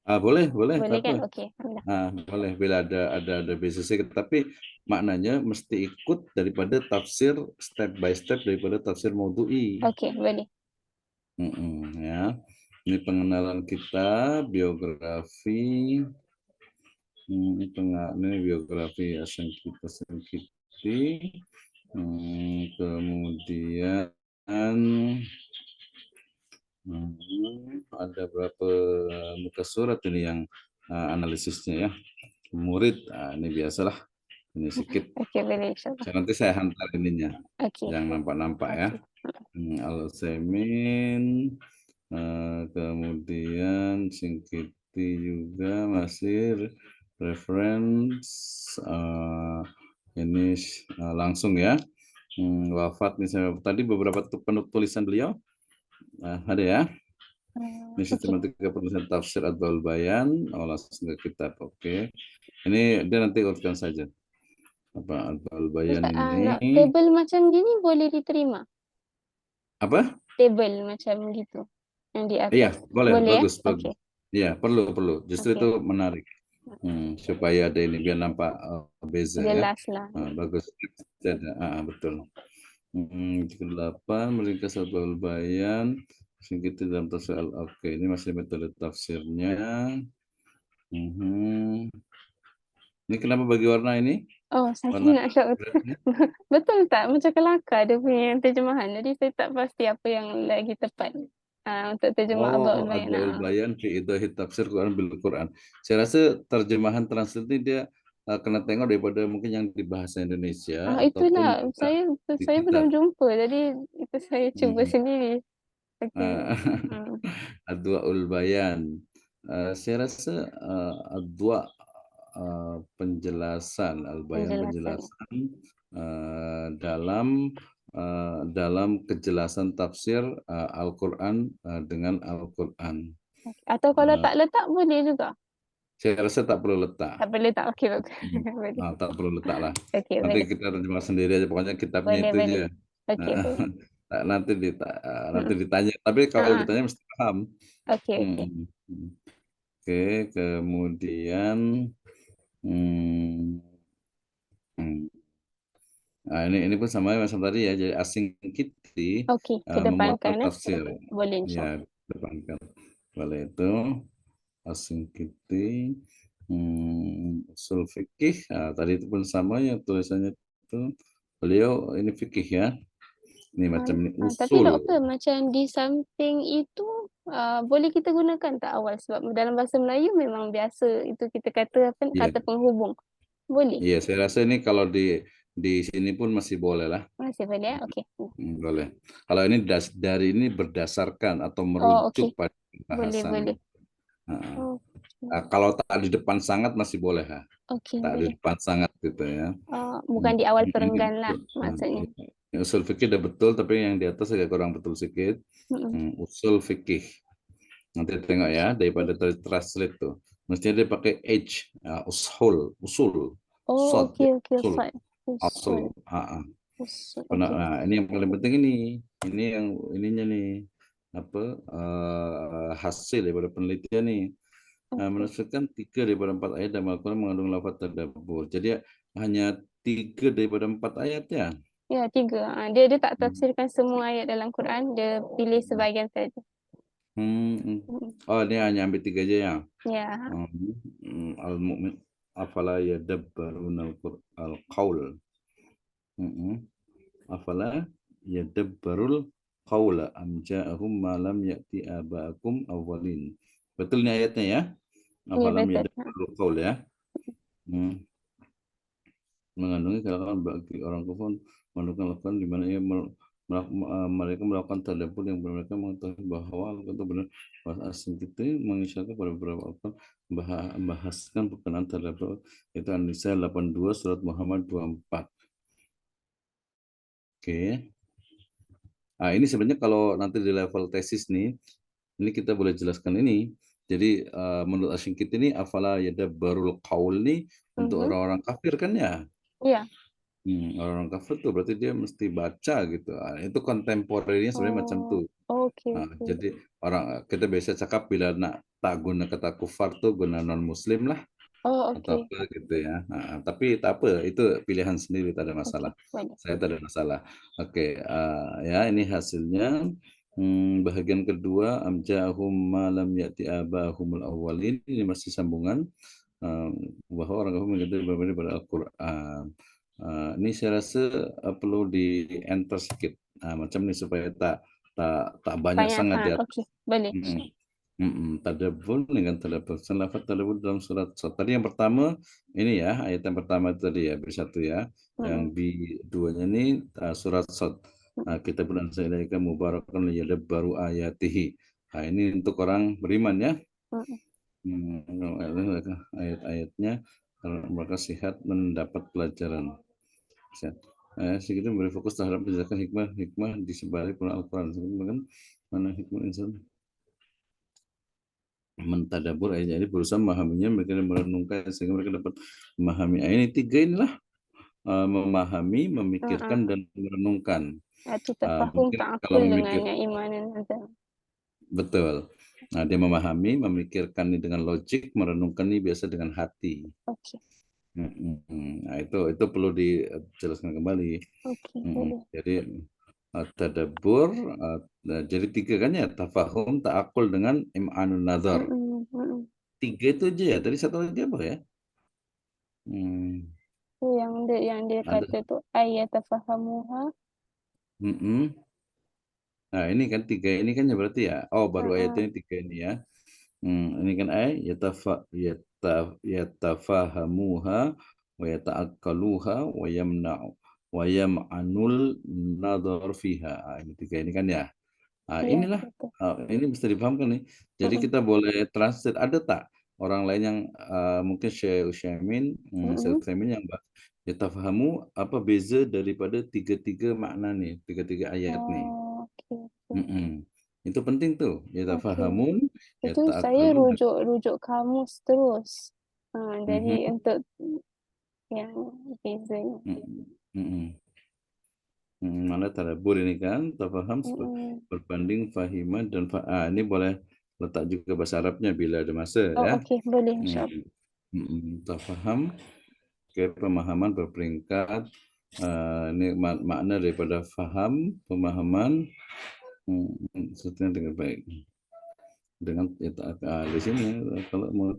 Boleh, boleh, tak Boleh apa. kan? Okey, alhamdulillah. Boleh bila ada basis sedikit, tapi maknanya mesti ikut daripada tafsir step by step daripada tafsir maudhu'i. Okey, boleh. Ya. Ini pengenalan kita, biografi, ini biografi Asengkita Sengkiti, kemudian ada berapa muka surat ini yang analisisnya ya. Murid, ini biasalah, ini sedikit. Okey, boleh insyaAllah. Nanti saya hantar ininya, Okey, yang nampak-nampak ya. okey. Al-Utsaimin, kemudian Singkiti juga masih reference, ini langsung ya. Wafat misalnya tadi beberapa penulisan beliau ada ya. Ini Okey. sistematika penulisan tafsir Adwaul Bayan, langsung ke kitab. Oke. Ini dia nanti urutkan saja. Apa Adwaul Bayan Ustaz, ini? nak table macam gini boleh diterima? Apa? Table macam gitu, yang di Iya, atas. boleh, Boleh ya? bagus, bagus. Okey, Iya, perlu. Justru itu okey. menarik. Supaya ada ini biar nampak beza ya. Jelaslah. Bagus. Betul. 8 meringkas Adwaul Bayan. Singkiti dalam tafsir Oke, ini masih metode tafsirnya. Ini kenapa bagi warna ini? Oh, saya Warna nak tahu berarti betul tak macam kelakar dia punya terjemahan. Jadi saya tak pasti apa yang lagi tepat, untuk terjemah oh, Adwaul Bayan, Adwaul Bayan fi Idahi Tafsir Quran bil Quran. Saya rasa terjemahan translate ini dia kena tengok daripada mungkin yang di bahasa Indonesia ataupun Itulah juga di saya belum kitab. jumpa, jadi itu saya cuba Hmm. sendiri. Okey, Ah, Adwaul Bayan. Saya rasa Adwa penjelasan, Al-Bayan penjelasannya. penjelasan dalam dalam kejelasan tafsir Al-Quran dengan Al-Quran. Atau kalau Uh, tak letak boleh juga? saya rasa tak perlu letak. Tak boleh tak? Okey, bagus. Hmm. Boleh. Tak perlu letak lah. Okey, Nanti boleh. kita terjemah sendiri aja. Pokoknya kitabnya Boleh itu aja. boleh. Okey, boleh. Nanti nanti Mhm. ditanya. Tapi kalau Heeh. ditanya mesti paham. Okey okey. Hmm. Oke, kemudian hmm, hmm. Nah, ini pun sama macam tadi ya. Jadi asing kiti Okey, memuatkan kedepankan tafsir. boleh Ya, insya-Allah. depankan. Boleh itu asing kiti usul fikih. Nah, tadi itu pun sama ya tulisannya itu. Beliau ini fikih ya. Ini macam ini Tapi usul. doktor macam di samping itu, boleh kita gunakan tak awal? Sebab dalam bahasa Melayu memang biasa itu kita kata apa, Iya, kata penghubung. Boleh? iya. Saya rasa ini kalau di sini pun masih boleh lah. Masih boleh, okey. Boleh. Kalau ini dari ini berdasarkan atau Oh, merujuk okey. pada Boleh bahasan. boleh. Heeh. Okey. Kalau tak di depan sangat masih boleh ha. Okey, Tak di boleh. depan sangat gitu ya. Oh, bukan di awal Ini perenggan lah betul. maksudnya. Usul fikih udah betul, tapi yang di atas agak kurang betul sedikit. Mhm. Usul fikih. Nanti tengok ya daripada translate tuh. Mestinya dia pakai H, usul, Oh, sod, okey okey, usul, sad. asal. Usul usul, okey. Nah, ini yang paling penting ini. Ini yang ininya nih apa hasil daripada penelitian nih. Okey. Menafsirkan 3 daripada 4 ayat dalam Al-Quran mengandung lafaz tadabbur. Jadi hanya 3 daripada 4 ayat ya. Ya, 3. Dia tak Hmm. tafsirkan semua ayat dalam Quran, dia pilih sebahagian saja. Hmm. hmm. Mhm. Oh, ini hanya ambil 3 aja ya. Ya. Al-Mu'min afala yadabbaruna al-qaul. Afala yadabbarul qaula am ja'ahum ma lam ya'ti aba'akum awwalin. Betul nih ayatnya ya. Ya, Afalam betul. yadabbarul qaul ya. Hmm. Mengandungi katakan bagi orang kafir melakukan lakukan di mana ia mereka melakukan tadabbur yang mereka mengetahui bahwa itu benar bahasa asing itu mengisyaratkan pada beberapa alquran membahaskan berkenaan tadabbur itu An-Nisa 82 surat Muhammad 24. Oke. Nah, ini sebenarnya kalau nanti di level tesis nih, ini kita boleh jelaskan ini. Jadi menurut Asyingkit ini afala yadabbarul qaul nih untuk Mhm. orang-orang kafir kan ya. Iya. Orang kafir tuh berarti dia mesti baca gitu. Itu kontemporernya sebenarnya macam Oh, tuh. oke oke. Jadi orang kita biasa cakap bila nak tak guna kata kufar tuh guna non muslim lah Oh, atau oke. apa gitu ya. Tapi tak apa, itu pilihan sendiri tak ada Oke, masalah. boleh. Saya tak ada masalah. Oke, ya ini hasilnya. Bahagian kedua amja'ahum ma lam ya'ti abahumul awwalin, ini masih sambungan eh, bahwa orang kafir mengikuti berbeda pada Al-Quran. Ini saya rasa perlu di enter sedikit. Macam ini supaya tak banyak Banyak, sangat di atas. okey, boleh. Mm. Tadabbur dengan tadabbur. Lafaz tadabbur dalam surat Sad. Tadi yang pertama ini ya, ayat yang pertama itu tadi ya, B1 ya. Yang Mhm, B2-nya ini surat Sad. mhm, Kita bulan ilaika mubarakan liyadabbaru ayatihi. Ini untuk orang beriman ya. mhm. Ayat-ayatnya kalau mereka sehat mendapat pelajaran. Sehat. Segitu memberi fokus terhadap penjelasan hikmah di sebalik Al-Quran. Kan mana hikmah insan mentadabur ayat ini berusaha memahaminya, mereka merenungkan sehingga mereka dapat memahami ayat ini. 3 inilah memahami, memikirkan Heeh. dan merenungkan. Arti tafahum, Mungkin kalau ta'aqqul dengan memikir iman dan nazar. betul. Dia memahami, memikirkan ini dengan logik, merenungkan ini biasa dengan hati. Okey, Nah, itu perlu dijelaskan kembali. okey, boleh. Jadi tadabbur, jadi 3 kan ya, tafahum, ta'akul dengan im'anun nazar. Mhm mhm. 3 itu aja ya. Tadi satu lagi apa ya? Hmm. itu yang dia Ada kata tu ayatafahamuha. mhm. Nah, ini kan 3 ini kan ya berarti ya, oh baru ayat Heeh. ini 3 ini ya. Ini kan yatafahamuha wa yata'akkaluha wa yam'anul nadhar fiha. Ini 3 ini kan ya. Iya, Inilah, betul. ini bisa dipahamkan nih. Jadi Mhm, kita boleh translate, ada tak orang lain yang, mungkin Syekh Utsaimin, Syekh mhm. Utsaimin yang yatafahamu apa beza daripada tiga-tiga makna nih, tiga-tiga ayat nih? Oh, oke oke. Mhm. Itu penting tuh, Oke. yatafahamun, Itu saya yata'akkalun dan rujuk kamus terus. Jadi mhm, untuk yang bezanya. mhm, mhm, mana tadabbur ini kan, tafaham Mhm. berbanding fahiman dan ini boleh letak juga bahasa Arabnya bila ada masa Oh, ya. oke, boleh insyaallah. Mhm, tafaham, pemahaman berperingkat, ini makna daripada faham, pemahaman, sesuatu dengan baik. Dengan di sini kalau mau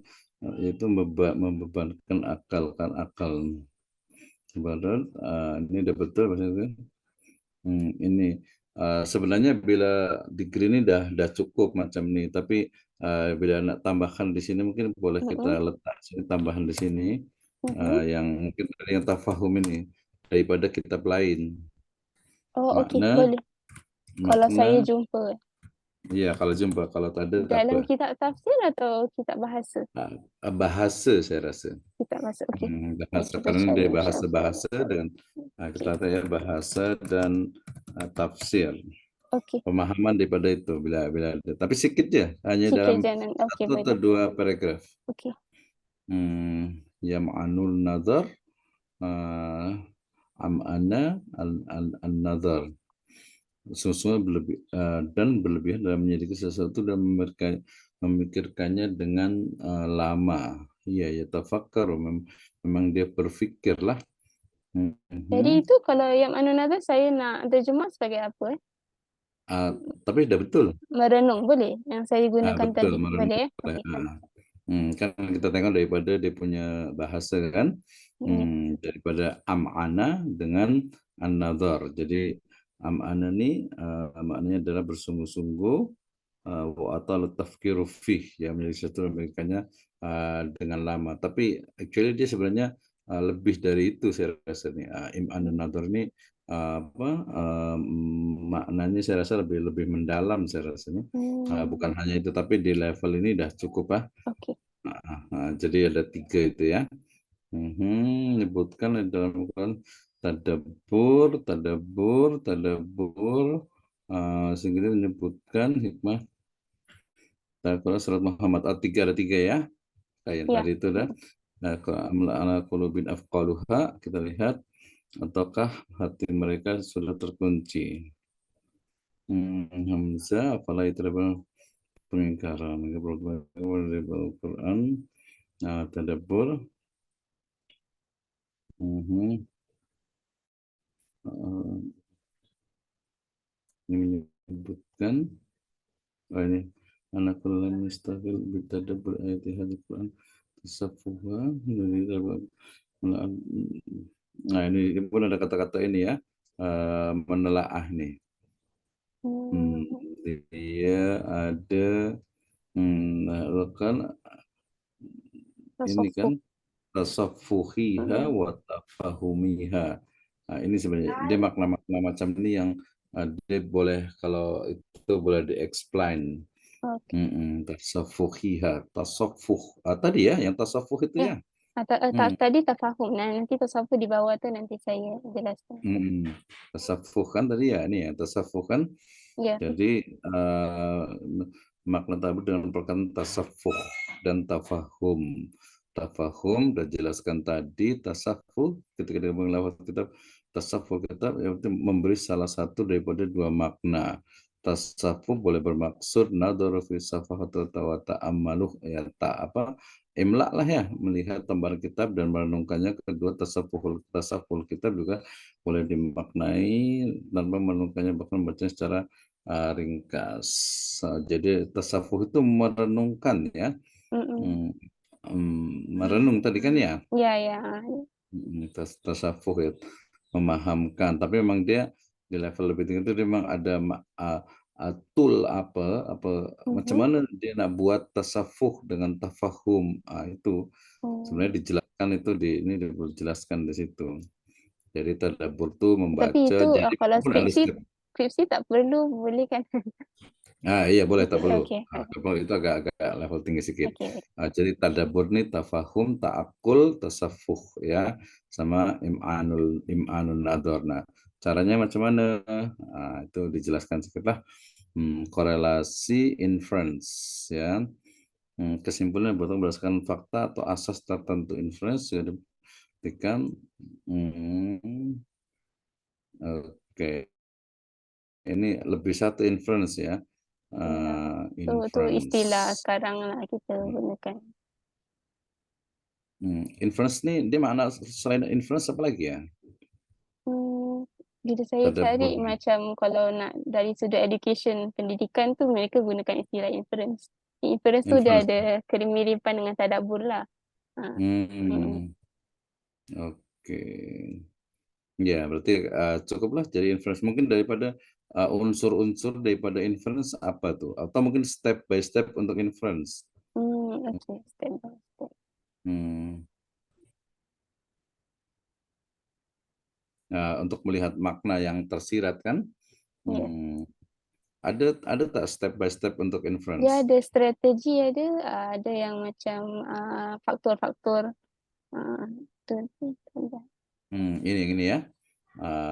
itu membebankan akal kan akal. Padahal, ini udah betul maksudnya, ini, sebenarnya bila degree ini dah cukup macam ini, tapi, bila nak tambahkan di sini mungkin boleh Mhm, kita letak sini tambahan di sini, mhm. yang mungkin ada yang tafahum ini, daripada kitab lain. Oh, oke, Makna boleh. Kalau makna saya jumpa iya kalau jumpa, kalau tak ada tak apa. dalam kitab tafsir atau kitab bahasa? Bahasa saya rasa. Kitab bahasa, okey. Bahasa Kita karena cari dia insyaallah. bahasa-bahasa dan, kita Okey, kata ya bahasa dan, tafsir. okey. Pemahaman daripada itu bila bila ada, tapi sikit je, hanya Sikit dalam jangan okey, satu atau boleh. 2 paragraf. Okey. Yam'anul nadhar, eee, am'ana an-nadhar. Sesungguhnya dan berlebihan dalam menyelidiki sesuatu dan memikirkannya dengan, lama. Iya, yatafakkaru memang dia berfikirlah. Jadi Mhm. itu kalau yang anu nazar saya nak terjemah sebagai apa, eh? Ah, tapi dah betul. Merenung boleh? Yang saya gunakan Betul tadi, merenung boleh, eh? boleh, Okey, boleh. kan kita tengok daripada dia punya bahasa kan, Mhm, daripada am'ana dengan an-nadhar. Jadi am'ana ni, maknanya adalah bersungguh-sungguh, wa atal tafkiru fih, ya menjadi satu memberikannya, dengan lama. Tapi actually dia sebenarnya, lebih dari itu saya rasa nih, im'anun mhm. nadhar ini, apa, maknanya saya rasa lebih lebih mendalam saya rasanya. Bukan Mmm, hanya itu, tapi di level ini dah cukup ah. oke. Heeh heeh, jadi ada 3 itu ya. Menyebutkan di dalam Al-Quran tadabbur tadabbur tadabbur, sehingga dia menyebutkan hikmah Al-Quran surat Muhammad, 3 ada 3 ya, kayak yang Iya, tadi itu dah. mhm. Nah, ala qulubin afqaluha, kita lihat ataukah hati mereka sudah terkunci. Hamzah, apalah itu pengingkaran, dari Al-Quran, tadabbur, mhm, heeh. Ini menyebutkan, ini, "Anaqul lam yastahil bitadabbur ayati hadzal Qur'an tasaffuha dari ini pun ada kata-kata ini ya, menelaah nih. Mmm, Mmm, dia ada, kan ini kan tasawuf, tasaffuhiha mhm. wa tafahumiha. Ini sebenarnya dia makna-makna macam ini yang, dia boleh kalau itu boleh di-explain. Oke. Tasaffuhiha, tasaffuh, tadi ya yang tasaffuh itu Ya, ya? tak Mhm tadi tafahum, nah nanti tasawuf di bawah tu nanti saya jelaskan. mhm. Tasaffuh kan tadi ya, ini ya, tasaffuh kan Iya, jadi, makna tabu dengan perkataan tasaffuh dan tafahum. Tafahum udah jelaskan tadi, tasaffuh ketika dia melafalkan kitab, tasaffuh kitab yaitu memberi salah satu daripada 2 makna. Tasaffuh boleh bermaksud nadharu fi safahatil wa ta'ammaluh, ya apa, imla' lah ya, melihat lembaran kitab dan merenungkannya. Kedua, tasafful kitab juga boleh dimaknai tanpa merenungkannya, bahkan membacanya secara ringkas. Jadi tasawuf itu merenungkan ya, mhm. merenung tadi kan ya? Iya iya, Tasawuf ya, memahamkan. Tapi memang dia di level lebih tinggi itu dia memang ada tool apa macam Mhm. mana dia nak buat tasawuf dengan tafahum. Itu Oh, sebenarnya dijelaskan itu ini dijelaskan di situ. Jadi tadabbur tuh tapi membaca, itu, jadi kalau pun ada step. skripsi tak perlu, boleh kan? Iya boleh, tak Okey perlu. okey Tak perlu itu agak-agak level tinggi sedikit. okey. Jadi tadabbur nih tafahum, ta'akul, tasafuh ya, sama im'anun nadhar. Nah, caranya macam mana? Itu dijelaskan sedikit lah. Korelasi inference ya. Kesimpulan berdasarkan fakta atau asas tertentu inference sudah dibuktikan. Oke, ini lebih satu inference ya. Iya, tu Inference. istilah sekarang lah kita gunakan. Inference nih dia makna selain inference apa lagi ya? Mmm, bila saya Tadabbur cari nih. macam kalau nak dari sudut education, pendidikan tu mereka gunakan istilah inference. Inference tu dia Inference. ada kemiripan dengan tadabbur lah. Ha, mhm. Hmm, oke. Ya, berarti cukuplah jadi inference. Mungkin daripada unsur-unsur daripada inference apa tuh? Atau mungkin step by step untuk inference. Okey, step by step. Hmm. Untuk melihat makna yang tersirat kan? Ya, Hmm. Ada tak step by step untuk dia inference? ada strategi ada yang macam, faktor-faktor, tu ada. Ini ya.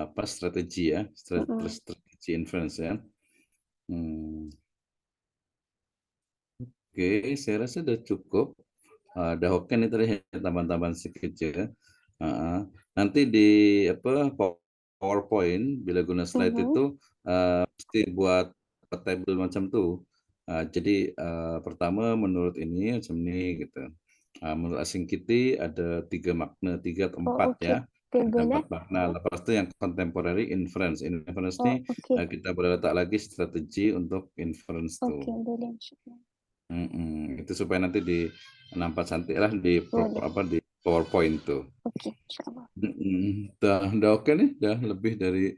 Apa strategi ya? Mhm, Strategi inference ya. Hmm. Oke, saya rasa sudah cukup. Ada Hoken itu tadi tambahan-tambahan sedikit ya. Heeh. Nanti di apa PowerPoint bila guna slide mhm. itu mesti buat table macam tuh. Jadi pertama menurut ini macam ini gitu. Menurut Asing Kitty ada 3 makna, 3 atau Oh, 4 okey. ya. Ada Table, 4 makna. Lepas itu yang contemporary inference. Inference Oh, ini okey. kita boleh letak lagi strategi untuk inference Okey, tuh. boleh insyaAllah. Itu supaya nanti nampak cantik lah di Boleh. apa di PowerPoint tuh. Okey, insyaAllah. Udah oke nih, udah lebih dari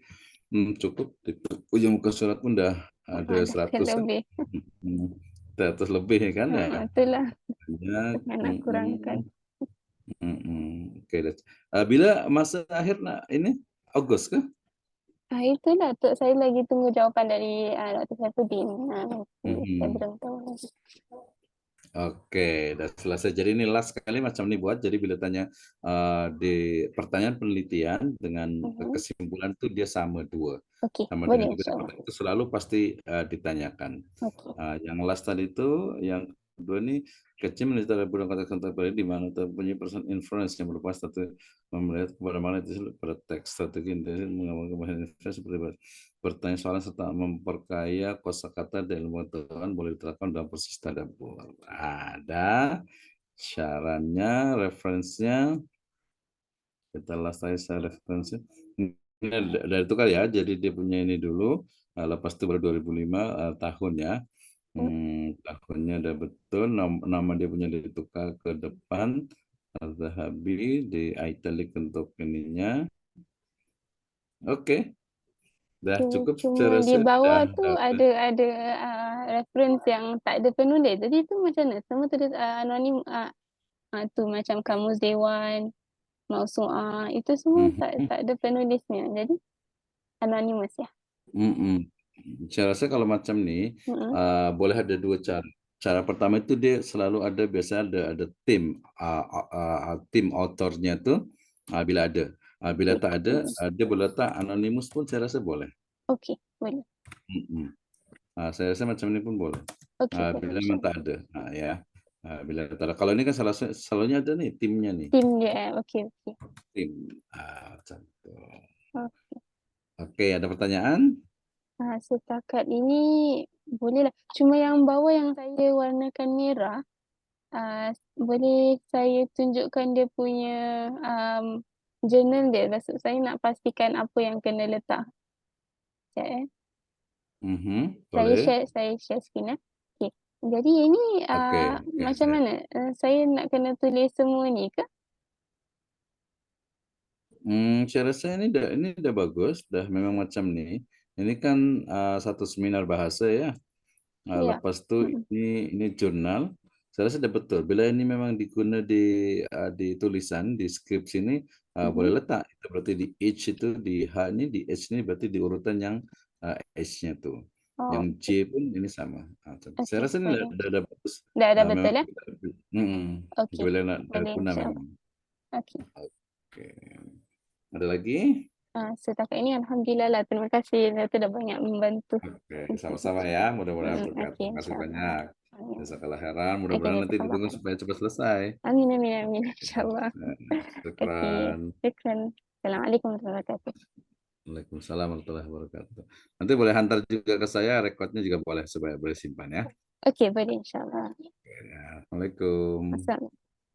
cukup. Di ujung muka surat pun udah ada Dah 100 kan. lebih. 100 lebih ya kan ya. Itulah Banyak. jangan nak kurangkan. mm, Oke deh. Bila masa akhir nak ini Agustus kah? Itulah saya lagi tunggu jawapan dari, Dr. Saifuddin. Nanti saya Mhm. belum tahu lagi. Oke, udah selesai. Jadi ini last kali macam ini buat. Jadi bila tanya di pertanyaan penelitian dengan Mhm. kesimpulan itu dia sama dua, Okey, sama boleh dengan dua. insyaAllah. Itu selalu pasti ditanyakan. Okey. Yang last tadi itu, yang kedua ini kecil meneliti bulan konteks kontemporer di mana terpunya person influence yang berupa strategi melihat kepada mana itu pada teks strategi mengamalkan bahan influence seperti bertanya soalan serta memperkaya kosakata dan ilmu pengetahuan boleh diterapkan dalam proses tadabbur. Ada syaratnya, referensinya, kita last saya referensi. Ini dari itu kali ya, jadi dia punya ini dulu, lepas itu baru 2005 tahunnya. Mmm, Tahunnya udah betul, nama dia punya ditukar ke depan, Al-Zahabi di italic untuk ininya. Oke, udah cukup cuma saya di rasa. bawah Dah, tu dah, dah. ada, reference yang tak ada penulis. Jadi tu macam mana? Semua tulis, anonim, tu macam Kamus Dewan, Mausu'ah, itu semua tak Mhm. tak ada penulisnya. Jadi anonymous ya? Mhm. Saya rasa kalau macam ni, Mhm. boleh ada 2 cara. Cara pertama itu dia selalu ada biasanya ada tim, tim autornya tuh, bila ada. Bila Okey, tak ada, dia boleh letak anonymous pun saya rasa boleh. okey, boleh. Mhm. Saya rasa macam ni pun boleh. Okey, boleh Bila memang insyaAllah. tak ada, ya. Bila tak ada. Kalau ini kan selalunya ada nih timnya nih, Tim dia, okey okey. tim. Macam tu. Oh, Oke, ada pertanyaan? setakat ini bolehlah. Cuma yang bawah yang saya warnakan merah, boleh saya tunjukkan dia punya, journal dia? Maksud saya nak pastikan apa yang kena letak. Sekejap Boleh. Saya share screen Okey. Jadi ini, Oke, macam saya mana? Saya nak kena tulis semua ni ke? Saya rasa ini udah bagus, udah memang macam nih. Ini kan, satu seminar bahasa ya. Iya, Lepas itu mhm, ini jurnal, saya rasa udah betul. Bila ini memang diguna di tulisan, di skrip sini, mhm. boleh letak. Itu berarti di H itu, di H ini, di H ini berarti di urutan yang, H-nya tuh. Yang Oh, J pun ini sama. Saya oke, rasa ini boleh. udah bagus. Dah Memang betul ya? Oke, bila nak boleh guna insya-Allah. memang. Oke. Oke. Ada lagi? Setakat ini alhamdulillah lah, terima kasih, itu dah banyak membantu. Oke, sama-sama ya, mudah-mudahan berkah. Oke, Terima kasih insyaallah. banyak. Amin. Jazakallah khairan, Oke, mudah-mudahan nanti jazakallah ditunggu khair. supaya cepat selesai. Amin amin amin, insyaallah. Oke, Syukran. syukran. Assalamualaikum warahmatullahi wabarakatuh. Waalaikumsalam warahmatullahi wabarakatuh. Nanti boleh hantar juga ke saya, rekodnya juga boleh supaya boleh simpan ya. Oke, boleh insyaallah. Ya, Assalamualaikum. Assalam